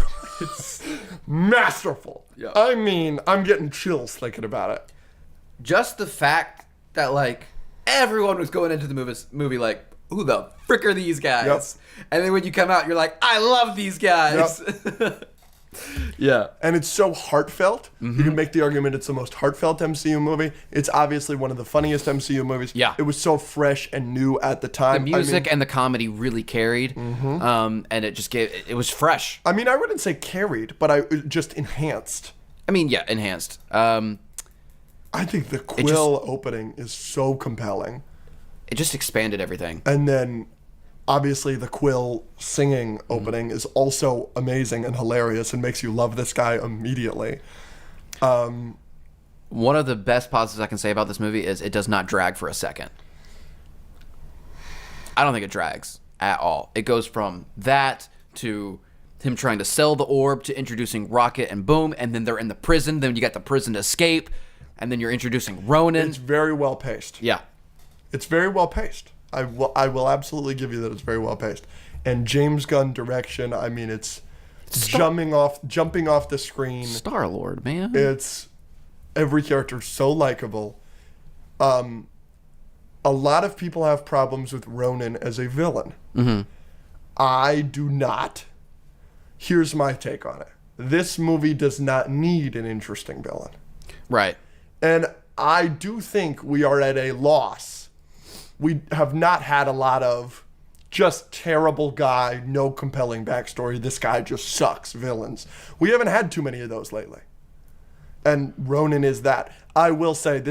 S2: masterful.
S1: Yeah.
S2: I mean, I'm getting chills thinking about it.
S1: Just the fact that like everyone was going into the movie like, who the frick are these guys?
S2: Yep.
S1: And then when you come out, you're like, I love these guys. Yeah.
S2: And it's so heartfelt.
S1: Mm-hmm.
S2: You can make the argument it's the most heartfelt MCU movie. It's obviously one of the funniest MCU movies.
S1: Yeah.
S2: It was so fresh and new at the time.
S1: The music and the comedy really carried, and it just it was fresh.
S2: I mean, I wouldn't say carried, but it just enhanced.
S1: I mean, yeah, enhanced.
S2: I think the Quill opening is so compelling.
S1: It just expanded everything.
S2: And then, obviously, the Quill singing opening is also amazing and hilarious and makes you love this guy immediately.
S1: One of the best positives I can say about this movie is it does not drag for a second. I don't think it drags at all. It goes from that to him trying to sell the orb to introducing Rocket and Boom, and then they're in the prison. Then you got the prison escape, and then you're introducing Ronan.
S2: It's very well paced.
S1: Yeah.
S2: It's very well paced. I will absolutely give you that it's very well paced. And James Gunn direction, I mean, it's jumping off the screen.
S1: Star-Lord, man.
S2: It's every character so likable. A lot of people have problems with Ronan as a villain.
S1: Mm-hmm.
S2: I do not. Here's my take on it. This movie does not need an interesting villain.
S1: Right.
S2: And I do think we are at a loss. We have not had a lot of just terrible guy, no compelling backstory, this guy just sucks villains. We haven't had too many of those lately. And Ronan is that. I will say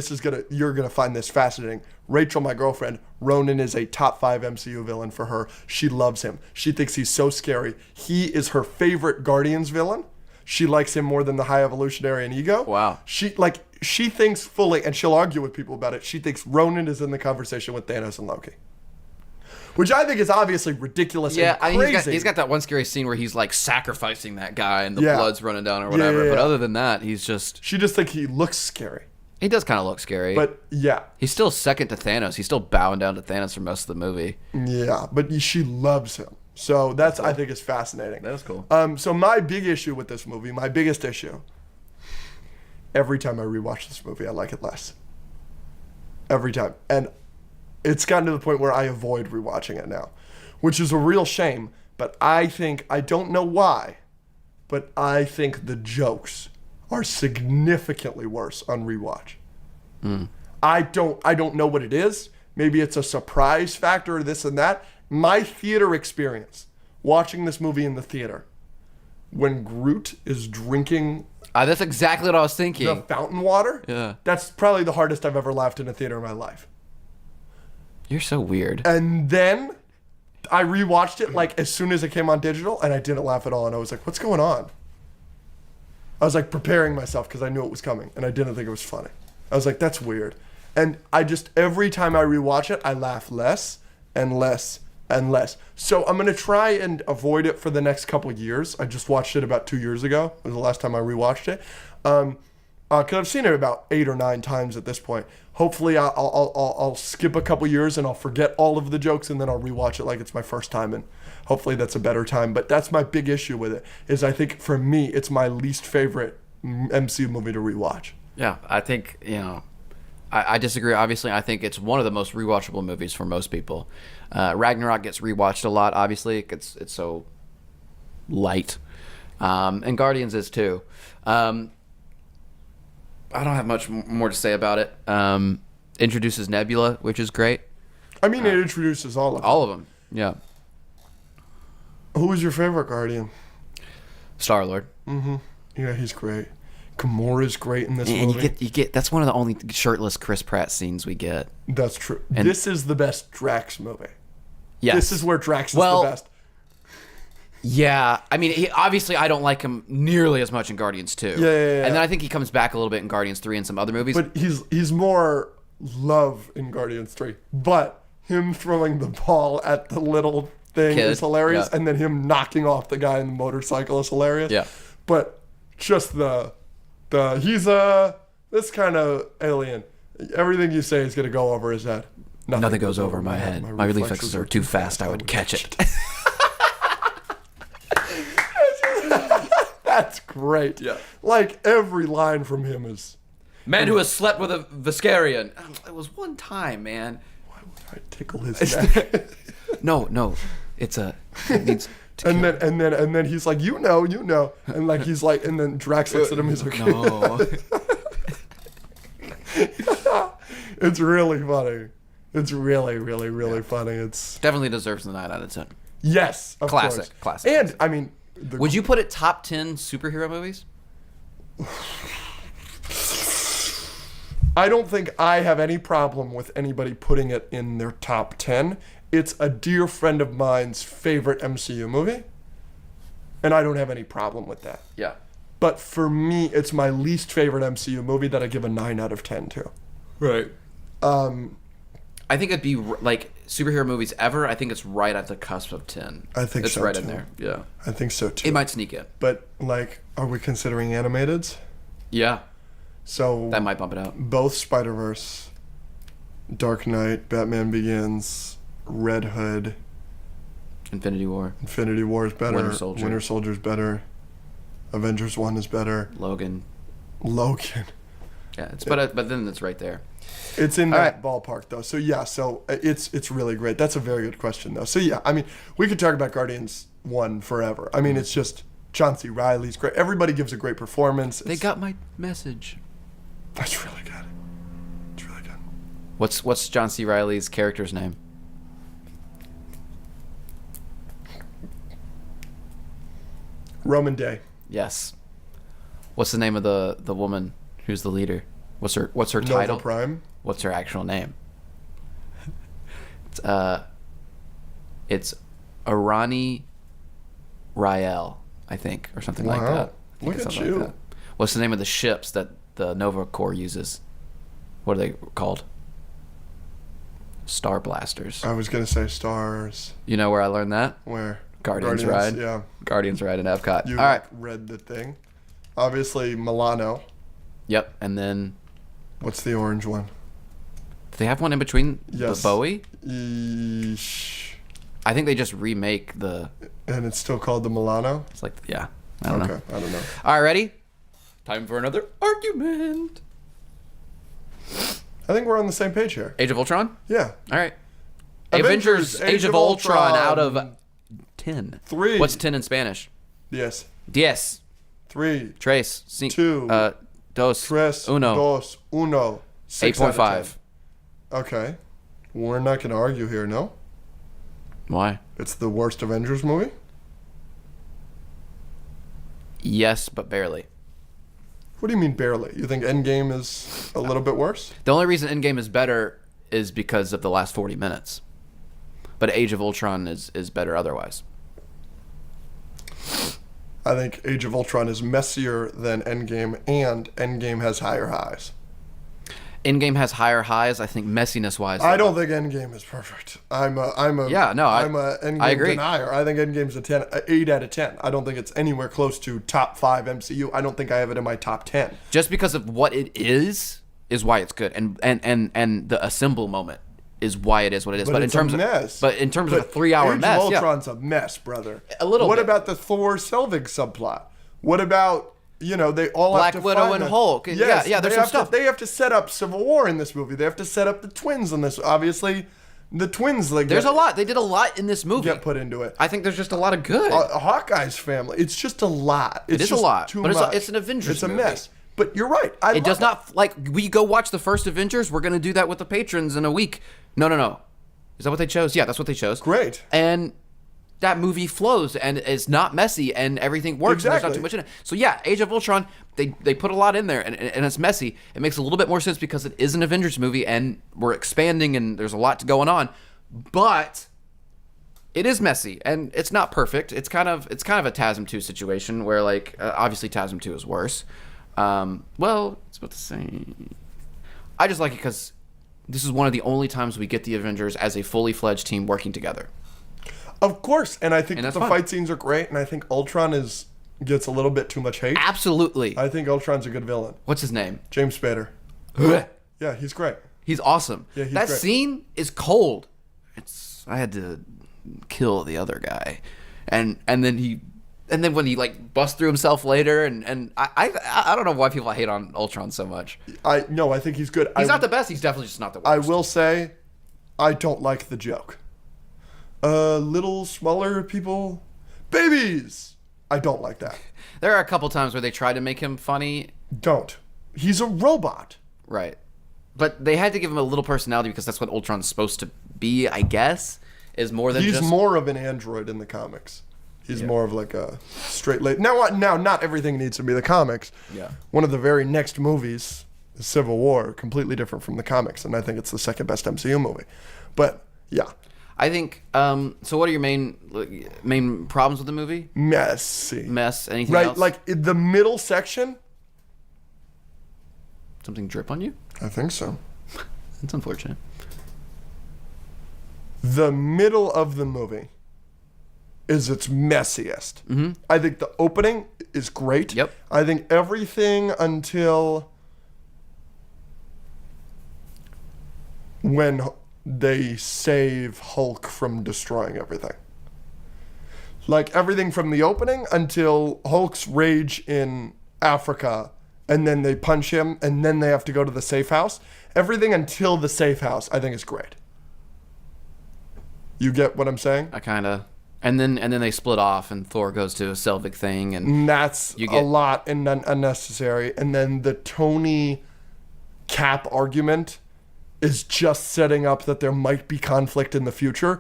S2: you're gonna find this fascinating. Rachel, my girlfriend, Ronan is a top 5 MCU villain for her. She loves him. She thinks he's so scary. He is her favorite Guardians villain. She likes him more than the High Evolutionary and Ego.
S1: Wow.
S2: She thinks fully, and she'll argue with people about it, she thinks Ronan is in the conversation with Thanos and Loki. Which I think is obviously ridiculous and
S1: I
S2: crazy.
S1: mean, he's got that one scary scene where he's like sacrificing that guy and the
S2: Yeah.
S1: blood's running down or whatever.
S2: Yeah.
S1: But other than that, he's just...
S2: She just thinks he looks scary.
S1: He does kind of look scary.
S2: But yeah.
S1: He's still second to Thanos. He's still bowing down to Thanos for most of the movie.
S2: Yeah, but she loves him. So that's, I think, is fascinating.
S1: That is cool.
S2: So my big issue with this movie, my biggest issue, every time I rewatch this movie, I like it less. Every time. And it's gotten to the point where I avoid rewatching it now, which is a real shame. But I don't know why, but I think the jokes are significantly worse on rewatch. I don't know what it is. Maybe it's a surprise factor or this and that. My theater experience, watching this movie in the theater, when Groot is drinking
S1: That's exactly what I was thinking.
S2: the fountain water,
S1: Yeah.
S2: that's probably the hardest I've ever laughed in a theater in my life.
S1: You're so weird.
S2: And then I rewatched it like as soon as it came on digital, and I didn't laugh at all. And I was like, what's going on? I was like preparing myself because I knew it was coming, and I didn't think it was funny. I was like, that's weird. And every time I rewatch it, I laugh less and less and less. So I'm going to try and avoid it for the next couple of years. I just watched it about 2 years ago. It was the last time I rewatched it. Because I've seen it about 8 or 9 times at this point. Hopefully I'll skip a couple years and I'll forget all of the jokes, and then I'll rewatch it like it's my first time, and hopefully that's a better time. But that's my big issue with it, is I think for me it's my least favorite MCU movie to rewatch.
S1: Yeah, I think, I disagree. Obviously, I think it's one of the most rewatchable movies for most people. Ragnarok gets rewatched a lot, obviously. It's so light. And Guardians is too. I don't have much more to say about it. Introduces Nebula, which is great.
S2: I mean, it introduces all of them.
S1: All of them, yeah.
S2: Who was your favorite Guardian?
S1: Star-Lord.
S2: Yeah, he's great. Gamora's great in this
S1: And
S2: movie.
S1: you get that's one of the only shirtless Chris Pratt scenes we get.
S2: That's true.
S1: And
S2: this is the best Drax movie.
S1: Yes.
S2: This is where Drax is the best.
S1: Yeah, I mean, obviously I don't like him nearly as much in Guardians 2.
S2: Yeah.
S1: And then I think he comes back a little bit in Guardians 3 and some other movies.
S2: But he's more love in Guardians 3. But him throwing the ball at the little thing is hilarious,
S1: yeah.
S2: and then him knocking off the guy in the motorcycle is hilarious.
S1: Yeah.
S2: But just he's this kind of alien. Everything you say is gonna go over his head.
S1: Nothing goes over my head. My reflexes are too fast. I would catch it.
S2: That's great.
S1: Yeah. Like
S2: every line from him is.
S1: Man who has slept with a Viscarian. It was one time, man.
S2: Why would I tickle his neck?
S1: No. It needs to
S2: and then he's like, you know, and like he's like, and then Drax looks at him. He's like,
S1: no.
S2: It's really funny. It's really, really, really funny. It's
S1: definitely deserves the 9 out of 10.
S2: Yes, of
S1: classic.
S2: And I mean,
S1: would you put it top 10 superhero movies?
S2: I don't think I have any problem with anybody putting it in their top 10. It's a dear friend of mine's favorite MCU movie, and I don't have any problem with that.
S1: Yeah.
S2: But for me, it's my least favorite MCU movie that I give a 9 out of 10 to.
S1: Right. I think it'd be like superhero movies ever. I think it's right at the cusp of 10.
S2: I think
S1: it's
S2: so,
S1: right
S2: too.
S1: in there. Yeah.
S2: I think so too.
S1: It might sneak in.
S2: But like, are we considering animateds?
S1: Yeah.
S2: So
S1: that might bump it out.
S2: Both Spider-Verse, Dark Knight, Batman Begins, Red Hood,
S1: Infinity War
S2: is better.
S1: Winter
S2: Soldier's better. Avengers 1 is better.
S1: Logan.
S2: Yeah,
S1: but then it's right there.
S2: It's in that ballpark though. So yeah, it's really great. That's a very good question though. So yeah, I mean, we could talk about Guardians 1 forever. I mean, it's just John C. Reilly's great. Everybody gives a great performance.
S1: They got my message.
S2: That's really good. It's really good.
S1: What's John C. Reilly's character's name?
S2: Roman Day.
S1: Yes. What's the name of the woman who's the leader? What's her title?
S2: Nova Prime.
S1: What's her actual name? It's Arani Rael, I think, or something like that.
S2: Look at you.
S1: Like that. What's the name of the ships that the Nova Corps uses? What are they called? Star Blasters.
S2: I was gonna say stars.
S1: You know where I learned that?
S2: Where?
S1: Guardians Ride.
S2: Yeah.
S1: Guardians Ride in Epcot.
S2: You
S1: All right.
S2: read the thing. Obviously Milano.
S1: Yep, and then
S2: What's the orange one?
S1: Do they have one in between
S2: Yes.
S1: the Bowie?
S2: Yeesh.
S1: I think they just remake the.
S2: And it's still called the Milano?
S1: It's like, yeah. I don't know.
S2: Okay, I don't know.
S1: All right, ready? Time for another argument.
S2: I think we're on the same page here.
S1: Age of Ultron?
S2: Yeah.
S1: All right.
S2: Avengers,
S1: Age of Ultron out of 10.
S2: 3.
S1: What's 10 in Spanish?
S2: Yes.
S1: 10.
S2: 3.
S1: Tres.
S2: 2.
S1: Dos.
S2: Tres.
S1: Uno.
S2: Dos. Uno. 6 out of
S1: 8.5.
S2: 10. Okay. We're not going to argue here, no?
S1: Why?
S2: It's the worst Avengers movie?
S1: Yes, but barely.
S2: What do you mean barely? You think Endgame is a little bit worse?
S1: The only reason Endgame is better is because of the last 40 minutes. But Age of Ultron is better otherwise.
S2: I think Age of Ultron is messier than Endgame, and Endgame has higher highs.
S1: Endgame has higher highs, I think, messiness-wise.
S2: I don't think Endgame is perfect. I'm a Endgame
S1: I agree.
S2: denier. I think Endgame's a 8 out of 10. I don't think it's anywhere close to top 5 MCU. I don't think I have it in my top 10.
S1: Just because of what it is why it's good, and the assemble moment is why it is what it is. But
S2: it's
S1: in terms
S2: a mess.
S1: of a 3-hour mess,
S2: Age of Ultron's a mess, brother.
S1: A little
S2: What
S1: bit.
S2: about the Thor Selvig subplot? What about, they all
S1: Black
S2: have to
S1: Widow
S2: find
S1: and
S2: them.
S1: Hulk.
S2: Yes,
S1: Yeah, there's
S2: they
S1: some stuff.
S2: They have to set up Civil War in this movie. They have to set up the twins in this. Obviously, the twins
S1: There's a lot. They did a lot in this movie.
S2: get put into it.
S1: I think there's just a lot of good.
S2: Hawkeye's family. It's just a lot. It's
S1: is a
S2: just
S1: lot,
S2: too
S1: but
S2: much.
S1: it's an Avengers
S2: It's a
S1: movie.
S2: mess. But you're right.
S1: It does not, like, we go watch the first Avengers, we're going to do that with the patrons in a week. No. Is that what they chose? Yeah, that's what they chose.
S2: Great.
S1: And that movie flows and is not messy and everything works and there's not too much in it. So yeah, Age of Ultron, they put a lot in there and it's messy. It makes a little bit more sense because it is an Avengers movie and we're expanding and there's a lot going on. But it is messy and it's not perfect. It's kind of a TASM 2 situation where, like, obviously TASM 2 is worse. Well, it's about the same. I just like it because this is one of the only times we get the Avengers as a fully fledged team working together.
S2: Of course, and I think
S1: And
S2: that the
S1: that's fun.
S2: fight scenes are great, and I think Ultron gets a little bit too much hate.
S1: Absolutely.
S2: I think Ultron's a good villain.
S1: What's his name?
S2: James Spader. Yeah, he's great.
S1: He's awesome.
S2: Yeah, he's
S1: that
S2: great.
S1: scene is cold. I had to kill the other guy, and then when he, like, busts through himself later, and I don't know why people hate on Ultron so much.
S2: I think he's good.
S1: He's not the best. He's definitely just not the worst.
S2: I will say, I don't like the joke. Little smaller people, babies. I don't like that.
S1: There are a couple times where they tried to make him funny,
S2: Don't. He's a robot.
S1: right? But they had to give him a little personality because that's what Ultron's supposed to be, I guess. Is more than
S2: He's
S1: just
S2: more of an android in the comics. He's more of like a straight late. Now, not everything needs to be the comics.
S1: Yeah.
S2: One of the very next movies is Civil War, completely different from the comics, and I think it's the second best MCU movie. But yeah,
S1: I think. So, what are your main problems with the movie?
S2: messy.
S1: Mess. Anything
S2: Right,
S1: else?
S2: like in the middle section.
S1: Something drip on you?
S2: I think so.
S1: That's unfortunate.
S2: The middle of the movie is its messiest. Mm-hmm. I think the opening is great.
S1: Yep.
S2: I think everything until when they save Hulk from destroying everything. Like everything from the opening until Hulk's rage in Africa, and then they punch him, and then they have to go to the safe house. Everything until the safe house, I think, is great. You get what I'm saying?
S1: I kind of. And then they split off, and Thor goes to a Selvig thing, and
S2: And that's
S1: You
S2: a
S1: get-
S2: lot and unnecessary. And then the Tony Cap argument is just setting up that there might be conflict in the future.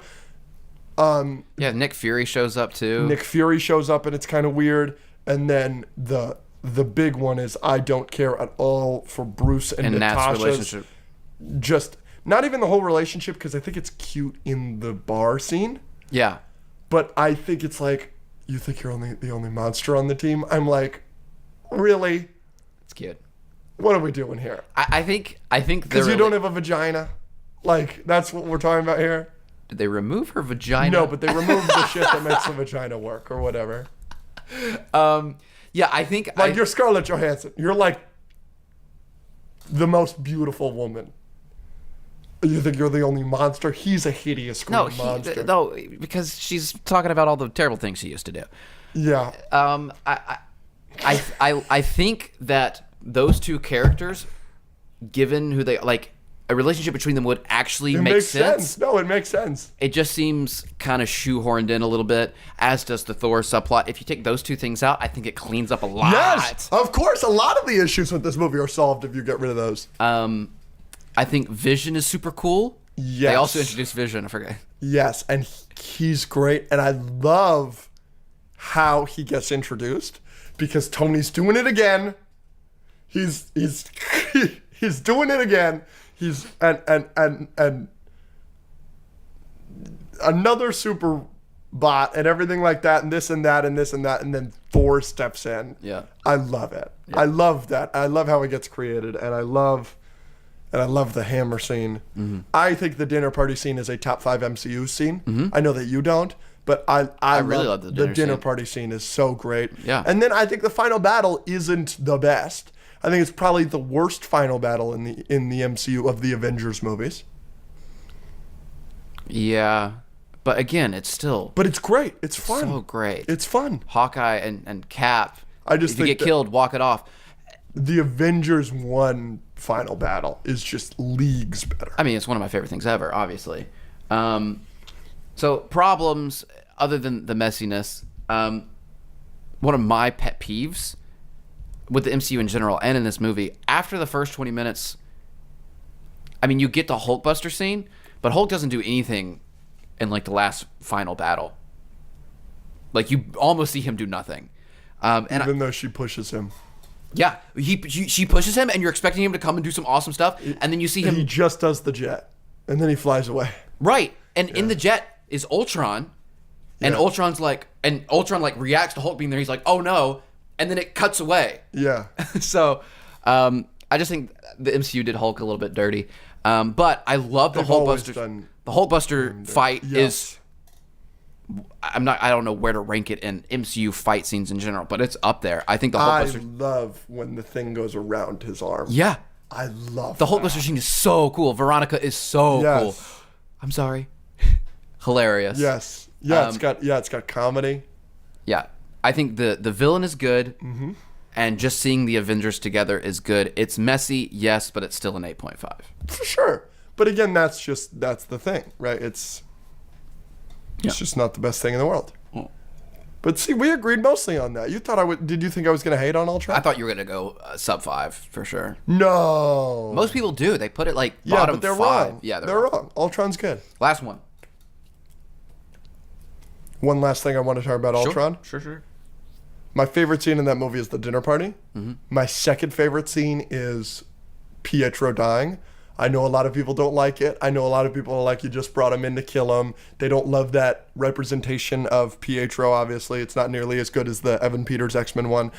S1: yeah, Nick Fury shows up too.
S2: Nick Fury shows up and it's kind of weird. And then the big one is I don't care at all for Bruce and
S1: Nat's
S2: Natasha's
S1: relationship.
S2: just not even the whole relationship, because I think it's cute in the bar scene.
S1: Yeah,
S2: But I think it's like, you think you're the only monster on the team? I'm like, really?
S1: it's cute.
S2: What are we doing here?
S1: I think
S2: Because you don't have a vagina? Like, that's what we're talking about here?
S1: Did they remove her vagina?
S2: No, but they removed the shit that makes the vagina work or whatever.
S1: Yeah, I think
S2: Like, you're Scarlett Johansson. You're like the most beautiful woman. You think you're the only monster? He's a hideous green monster.
S1: No, because she's talking about all the terrible things she used to do.
S2: Yeah.
S1: I think that those two characters, given who they like, a relationship between them would actually make sense.
S2: No, it makes sense.
S1: It just seems kind of shoehorned in a little bit, as does the Thor subplot. If you take those two things out, I think it cleans up a lot.
S2: Yes, of course. A lot of the issues with this movie are solved if you get rid of those.
S1: I think Vision is super cool.
S2: Yes.
S1: They also introduced Vision. I forget.
S2: Yes, and he's great, and I love how he gets introduced because Tony's doing it again. He's he's doing it again. He's and another super bot and everything like that, and this and that and this and that, and then Thor steps in.
S1: Yeah,
S2: I love it.
S1: Yeah.
S2: I love that. I love how it gets created, and I love the hammer scene. Mm-hmm. I think the dinner party scene is a top 5 MCU scene. Mm-hmm. I know that you don't, but I really love the dinner party scene is so great.
S1: Yeah.
S2: And then I think the final battle isn't the best. I think it's probably the worst final battle in the MCU of the Avengers movies.
S1: Yeah. But again, it's still...
S2: But it's great. It's fun.
S1: So great.
S2: It's fun.
S1: Hawkeye and Cap.
S2: I just
S1: if you get killed, walk it off.
S2: The Avengers 1 final battle is just leagues better.
S1: I mean, it's one of my favorite things ever, obviously. So problems, other than the messiness, one of my pet peeves with the MCU in general and in this movie, after the first 20 minutes, I mean, you get the Hulkbuster scene, but Hulk doesn't do anything in like the last final battle. Like, you almost see him do nothing.
S2: Even though she pushes him.
S1: Yeah, she pushes him, and you're expecting him to come and do some awesome stuff, and then you see him...
S2: He just does the jet, and then he flies away.
S1: Right, and in the jet is Ultron, and Ultron reacts to Hulk being there. He's like, oh no, and then it cuts away.
S2: Yeah.
S1: So, I just think the MCU did Hulk a little bit dirty, but I love the Hulkbuster. The Hulkbuster fight is... I don't know where to rank it in MCU fight scenes in general, but it's up there. I think the Hulkbuster...
S2: I love when the thing goes around his arm.
S1: Yeah.
S2: I love
S1: the Hulkbuster scene is so cool. Veronica is so cool. I'm sorry. Hilarious.
S2: Yes. Yeah, it's got comedy.
S1: Yeah. I think the villain is good. Mm-hmm. And just seeing the Avengers together is good. It's messy, yes, but it's still an 8.5.
S2: For sure. But again, that's the thing, right? It's just not the best thing in the world. Oh. But see, we agreed mostly on that. You thought did you think I was going to hate on Ultron?
S1: I thought you were going to go sub 5 for sure.
S2: No.
S1: Most people do. They put it like bottom 5.
S2: But they're
S1: 5.
S2: wrong.
S1: Yeah,
S2: they're wrong. Ultron's good.
S1: Last one.
S2: One last thing I want to talk about Ultron.
S1: Sure.
S2: My favorite scene in that movie is the dinner party. Mm-hmm. My second favorite scene is Pietro dying. I know a lot of people don't like it. I know a lot of people are like, you just brought him in to kill him. They don't love that representation of Pietro, obviously. It's not nearly as good as the Evan Peters X-Men one.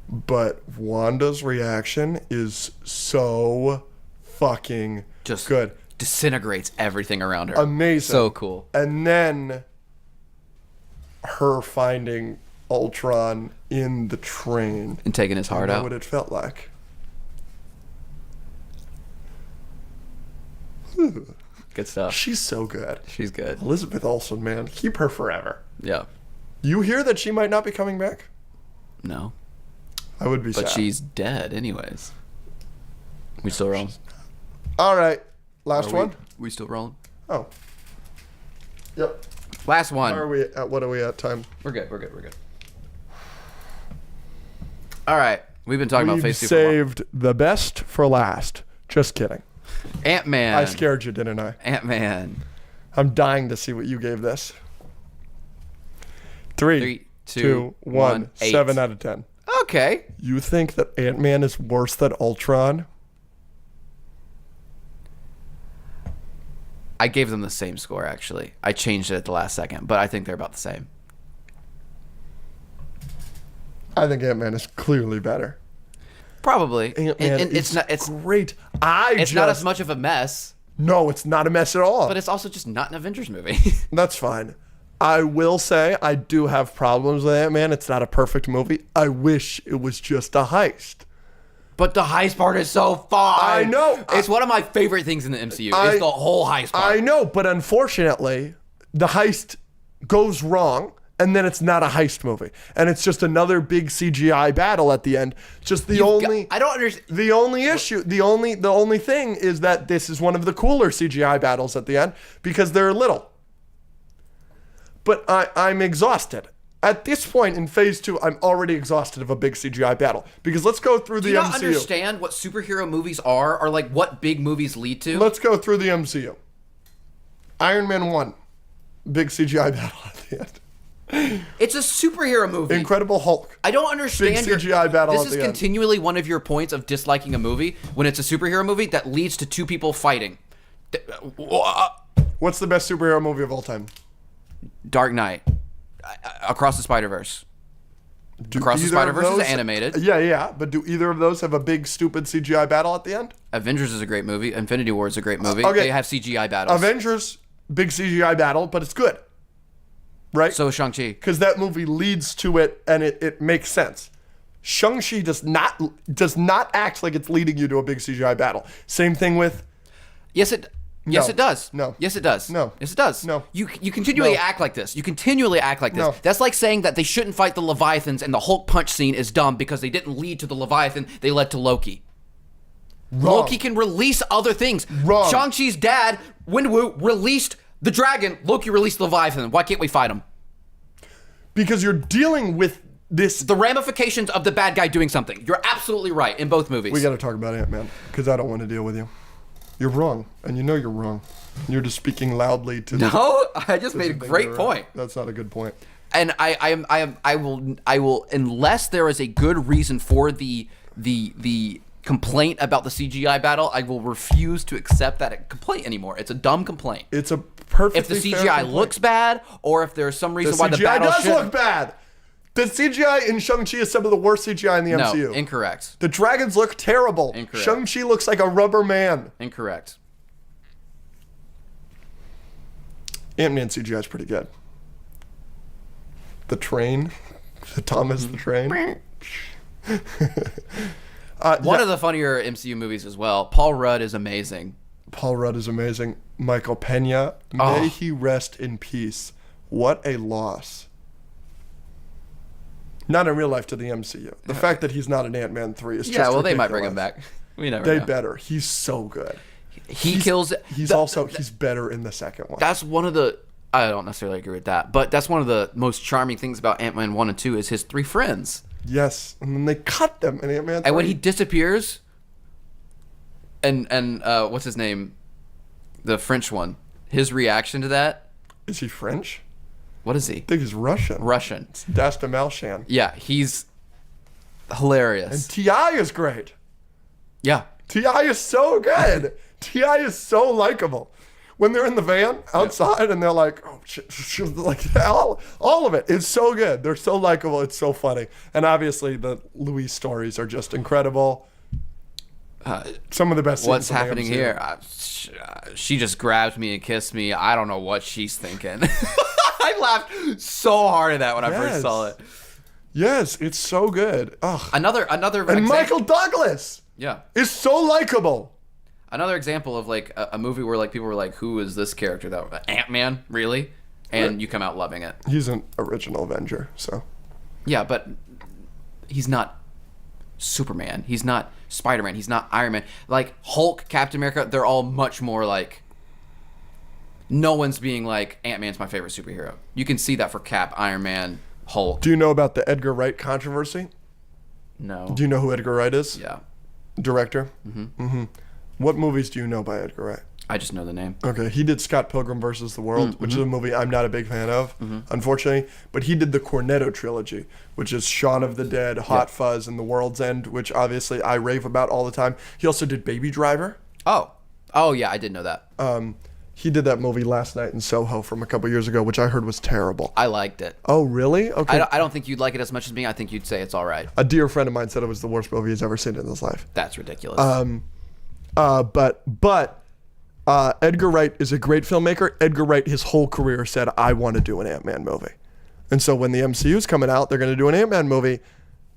S2: But Wanda's reaction is so fucking
S1: just
S2: good.
S1: Disintegrates everything around her.
S2: Amazing.
S1: So cool.
S2: And then her finding Ultron in the train.
S1: And taking his heart out.
S2: What it felt like.
S1: Good stuff.
S2: She's so good.
S1: She's good.
S2: Elizabeth Olsen, man. Keep her forever.
S1: Yeah.
S2: You hear that she might not be coming back?
S1: No.
S2: I would be sad.
S1: But she's dead anyways. We still rolling?
S2: All right. Last one?
S1: We still rolling?
S2: Oh. Yep.
S1: Last one.
S2: What are we at time?
S1: We're good. All right. We've been talking about Phase 2 for a while.
S2: Saved the best for last. Just kidding.
S1: Ant-Man.
S2: I scared you, didn't I?
S1: Ant-Man.
S2: I'm dying to see what you gave this. 3, 2, 1.
S1: 8.
S2: 7 out of 10.
S1: Okay.
S2: You think that Ant-Man is worse than Ultron?
S1: I gave them the same score, actually. I changed it at the last second, but I think they're about the same.
S2: I think Ant-Man is clearly better.
S1: Probably.
S2: Ant-Man
S1: it's
S2: great.
S1: It's not as much of a mess.
S2: No, it's not a mess at all.
S1: But it's also just not an Avengers movie.
S2: That's fine. I will say I do have problems with Ant-Man. It's not a perfect movie. I wish it was just a heist.
S1: But the heist part is so fun.
S2: I know.
S1: It's one of my favorite things in the MCU. It's the whole heist part.
S2: I know, but unfortunately, the heist goes wrong, and then it's not a heist movie, and it's just another big CGI battle at the end. Just I don't understand. The only issue, the only thing is that this is one of the cooler CGI battles at the end because they're little. But I'm exhausted. At this point in phase 2, I'm already exhausted of a big CGI battle. Because let's go through the MCU.
S1: Do you not understand what superhero movies are, or like what big movies lead to?
S2: Let's go through the MCU. Iron Man 1. Big CGI battle at the end.
S1: It's a superhero movie.
S2: Incredible Hulk.
S1: I don't understand.
S2: Big CGI battle
S1: This
S2: at
S1: is
S2: the end.
S1: continually one of your points of disliking a movie when it's a superhero movie that leads to two people fighting.
S2: What's the best superhero movie of all time?
S1: Dark Knight. Across the Spider-Verse. Across the Spider-Verse is animated.
S2: Yeah, but do either of those have a big, stupid CGI battle at the end?
S1: Avengers is a great movie. Infinity War is a great movie.
S2: Okay.
S1: They have CGI battles.
S2: Avengers, big CGI battle, but it's good. Right?
S1: So is Shang-Chi.
S2: Because that movie leads to it, and it makes sense. Shang-Chi does not act like it's leading you to a big CGI battle. Same thing with...
S1: Yes, it does.
S2: No.
S1: Yes, it does.
S2: No.
S1: Yes, it does.
S2: No.
S1: You continually act like this. You continually act like this.
S2: No.
S1: That's like saying that they shouldn't fight the Leviathans and the Hulk punch scene is dumb because they didn't lead to the Leviathan. They led to Loki.
S2: Wrong.
S1: Loki can release other things.
S2: Wrong.
S1: Shang-Chi's dad, Wenwu, released the dragon. Loki released the Leviathan. Why can't we fight him?
S2: Because you're dealing with this...
S1: The ramifications of the bad guy doing something. You're absolutely right in both movies.
S2: We got to talk about Ant-Man, because I don't want to deal with you. You're wrong, and you know you're wrong. You're just speaking loudly to...
S1: No, I just made a great point.
S2: That's not a good point.
S1: And I will unless there is a good reason for the complaint about the CGI battle, I will refuse to accept that complaint anymore. It's a dumb complaint.
S2: It's a perfectly
S1: If the
S2: fair
S1: CGI
S2: complaint.
S1: looks bad, or if there's some reason why the
S2: CGI
S1: battle
S2: does
S1: shouldn't-
S2: look bad. The CGI in Shang-Chi is some of the worst CGI in the
S1: No,
S2: MCU.
S1: incorrect.
S2: The dragons look terrible.
S1: Incorrect.
S2: Shang-Chi looks like a rubber man.
S1: Incorrect.
S2: Ant-Man CGI is pretty good. The train. The Thomas the Train.
S1: One of the funnier MCU movies as well. Paul Rudd is amazing.
S2: Paul Rudd is amazing. Michael Pena. May he rest in peace. What a loss. Not in real life to the MCU. The fact that he's not in Ant-Man 3 is just
S1: Yeah, well, they
S2: ridiculous.
S1: might bring him back. We never
S2: They
S1: know.
S2: better. He's so good.
S1: He's kills.
S2: He's better in the second one.
S1: That's one of the. I don't necessarily agree with that, but that's one of the most charming things about Ant-Man 1 and 2 is his three friends.
S2: Yes, and then they cut them in Ant-Man 3.
S1: And when he disappears, and what's his name, the French one, his reaction to that.
S2: Is he French?
S1: What is he?
S2: I think he's Russian.
S1: Russian.
S2: It's Dasta Malshan.
S1: Yeah, he's hilarious.
S2: And T.I. is great.
S1: Yeah.
S2: T.I. is so good. T.I. is so likable. When they're in the van outside and they're like, oh shit, like all of it. It's so good. They're so likable. It's so funny. And obviously the Louis stories are just incredible. Some of the best.
S1: What's
S2: scenes in the
S1: happening
S2: MCU.
S1: here? She just grabbed me and kissed me. I don't know what she's thinking. I laughed so hard at that when I first saw it.
S2: Yes, it's so good. Ugh.
S1: Another
S2: And Michael Douglas is so likable.
S1: Another example of like a movie where like people were like, "Who is this character?" That Ant-Man, really? And you come out loving it.
S2: He's an original Avenger, so.
S1: Yeah, but he's not Superman. He's not Spider-Man. He's not Iron Man. Like Hulk, Captain America, they're all much more like. No one's being like, Ant-Man's my favorite superhero. You can see that for Cap, Iron Man, Hulk.
S2: Do you know about the Edgar Wright controversy?
S1: No.
S2: Do you know who Edgar Wright is?
S1: Yeah.
S2: Director? Mm-hmm. What movies do you know by Edgar Wright?
S1: I just know the name.
S2: Okay, he did Scott Pilgrim vs. the World, which is a movie I'm not a big fan of, unfortunately. But he did the Cornetto trilogy, which is Shaun of the Dead, Hot Fuzz, and The World's End, which obviously I rave about all the time. He also did Baby Driver.
S1: Oh yeah, I did know that.
S2: He did that movie Last Night in Soho from a couple years ago, which I heard was terrible.
S1: I liked it.
S2: Oh, really? Okay.
S1: I don't think you'd like it as much as me. I think you'd say it's all right.
S2: A dear friend of mine said it was the worst movie he's ever seen in his life.
S1: That's ridiculous.
S2: But Edgar Wright is a great filmmaker. Edgar Wright, his whole career, said, I want to do an Ant-Man movie. And so when the MCU's coming out, they're going to do an Ant-Man movie.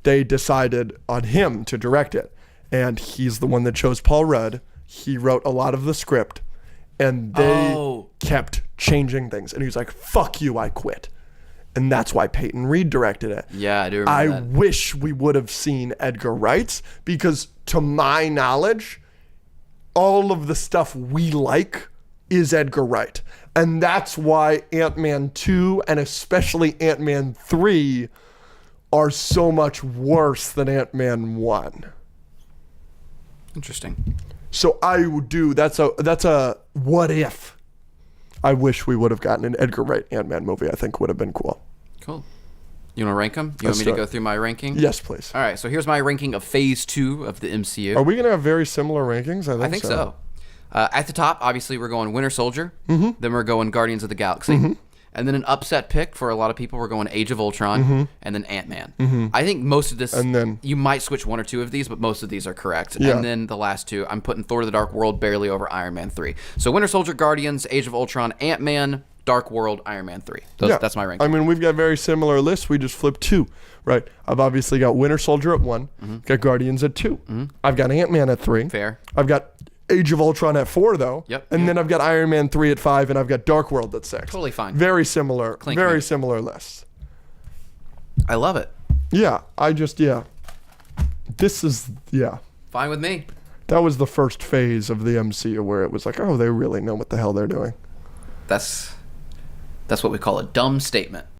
S2: They decided on him to direct it. and he's the one that chose Paul Rudd. He wrote a lot of the script, and they kept changing things. And he was like, "Fuck you, I quit." And that's why Peyton Reed directed it.
S1: Yeah, I do remember that.
S2: I wish we would have seen Edgar Wright's, because to my knowledge, all of the stuff we like is Edgar Wright. And that's why Ant-Man 2 and especially Ant-Man 3 are so much worse than Ant-Man 1.
S1: Interesting.
S2: So I would do, that's a what if. I wish we would have gotten an Edgar Wright Ant-Man movie. I think would have been cool.
S1: Cool. You want to rank them? You want me to go through my ranking?
S2: Yes, please.
S1: All right, so here's my ranking of Phase 2 of the MCU.
S2: Are we going to have very similar rankings?
S1: I think so. At the top, obviously, we're going Winter Soldier. Mm-hmm. Then we're going Guardians of the Galaxy. Mm-hmm. And then an upset pick for a lot of people, we're going Age of Ultron. Mm-hmm. And then Ant-Man. Mm-hmm. I think most of this, and then, you might switch one or two of these, but most of these are correct. Yeah. And then the last two, I'm putting Thor: The Dark World barely over Iron Man 3. So Winter Soldier, Guardians, Age of Ultron, Ant-Man, Dark World, Iron Man 3. That's my ranking.
S2: I mean, we've got very similar lists. We just flipped two, right? I've obviously got Winter Soldier at 1, got Guardians at 2. I've got Ant-Man at 3.
S1: Fair.
S2: I've got Age of Ultron at 4, though.
S1: Yep.
S2: And then I've got Iron Man 3 at 5, and I've got Dark World at 6.
S1: Totally fine.
S2: Very similar. Similar lists.
S1: I love it.
S2: Yeah. This is,
S1: Fine with me.
S2: That was the first phase of the MCU where it was like, oh, they really know what the hell they're doing.
S1: That's what we call a dumb statement.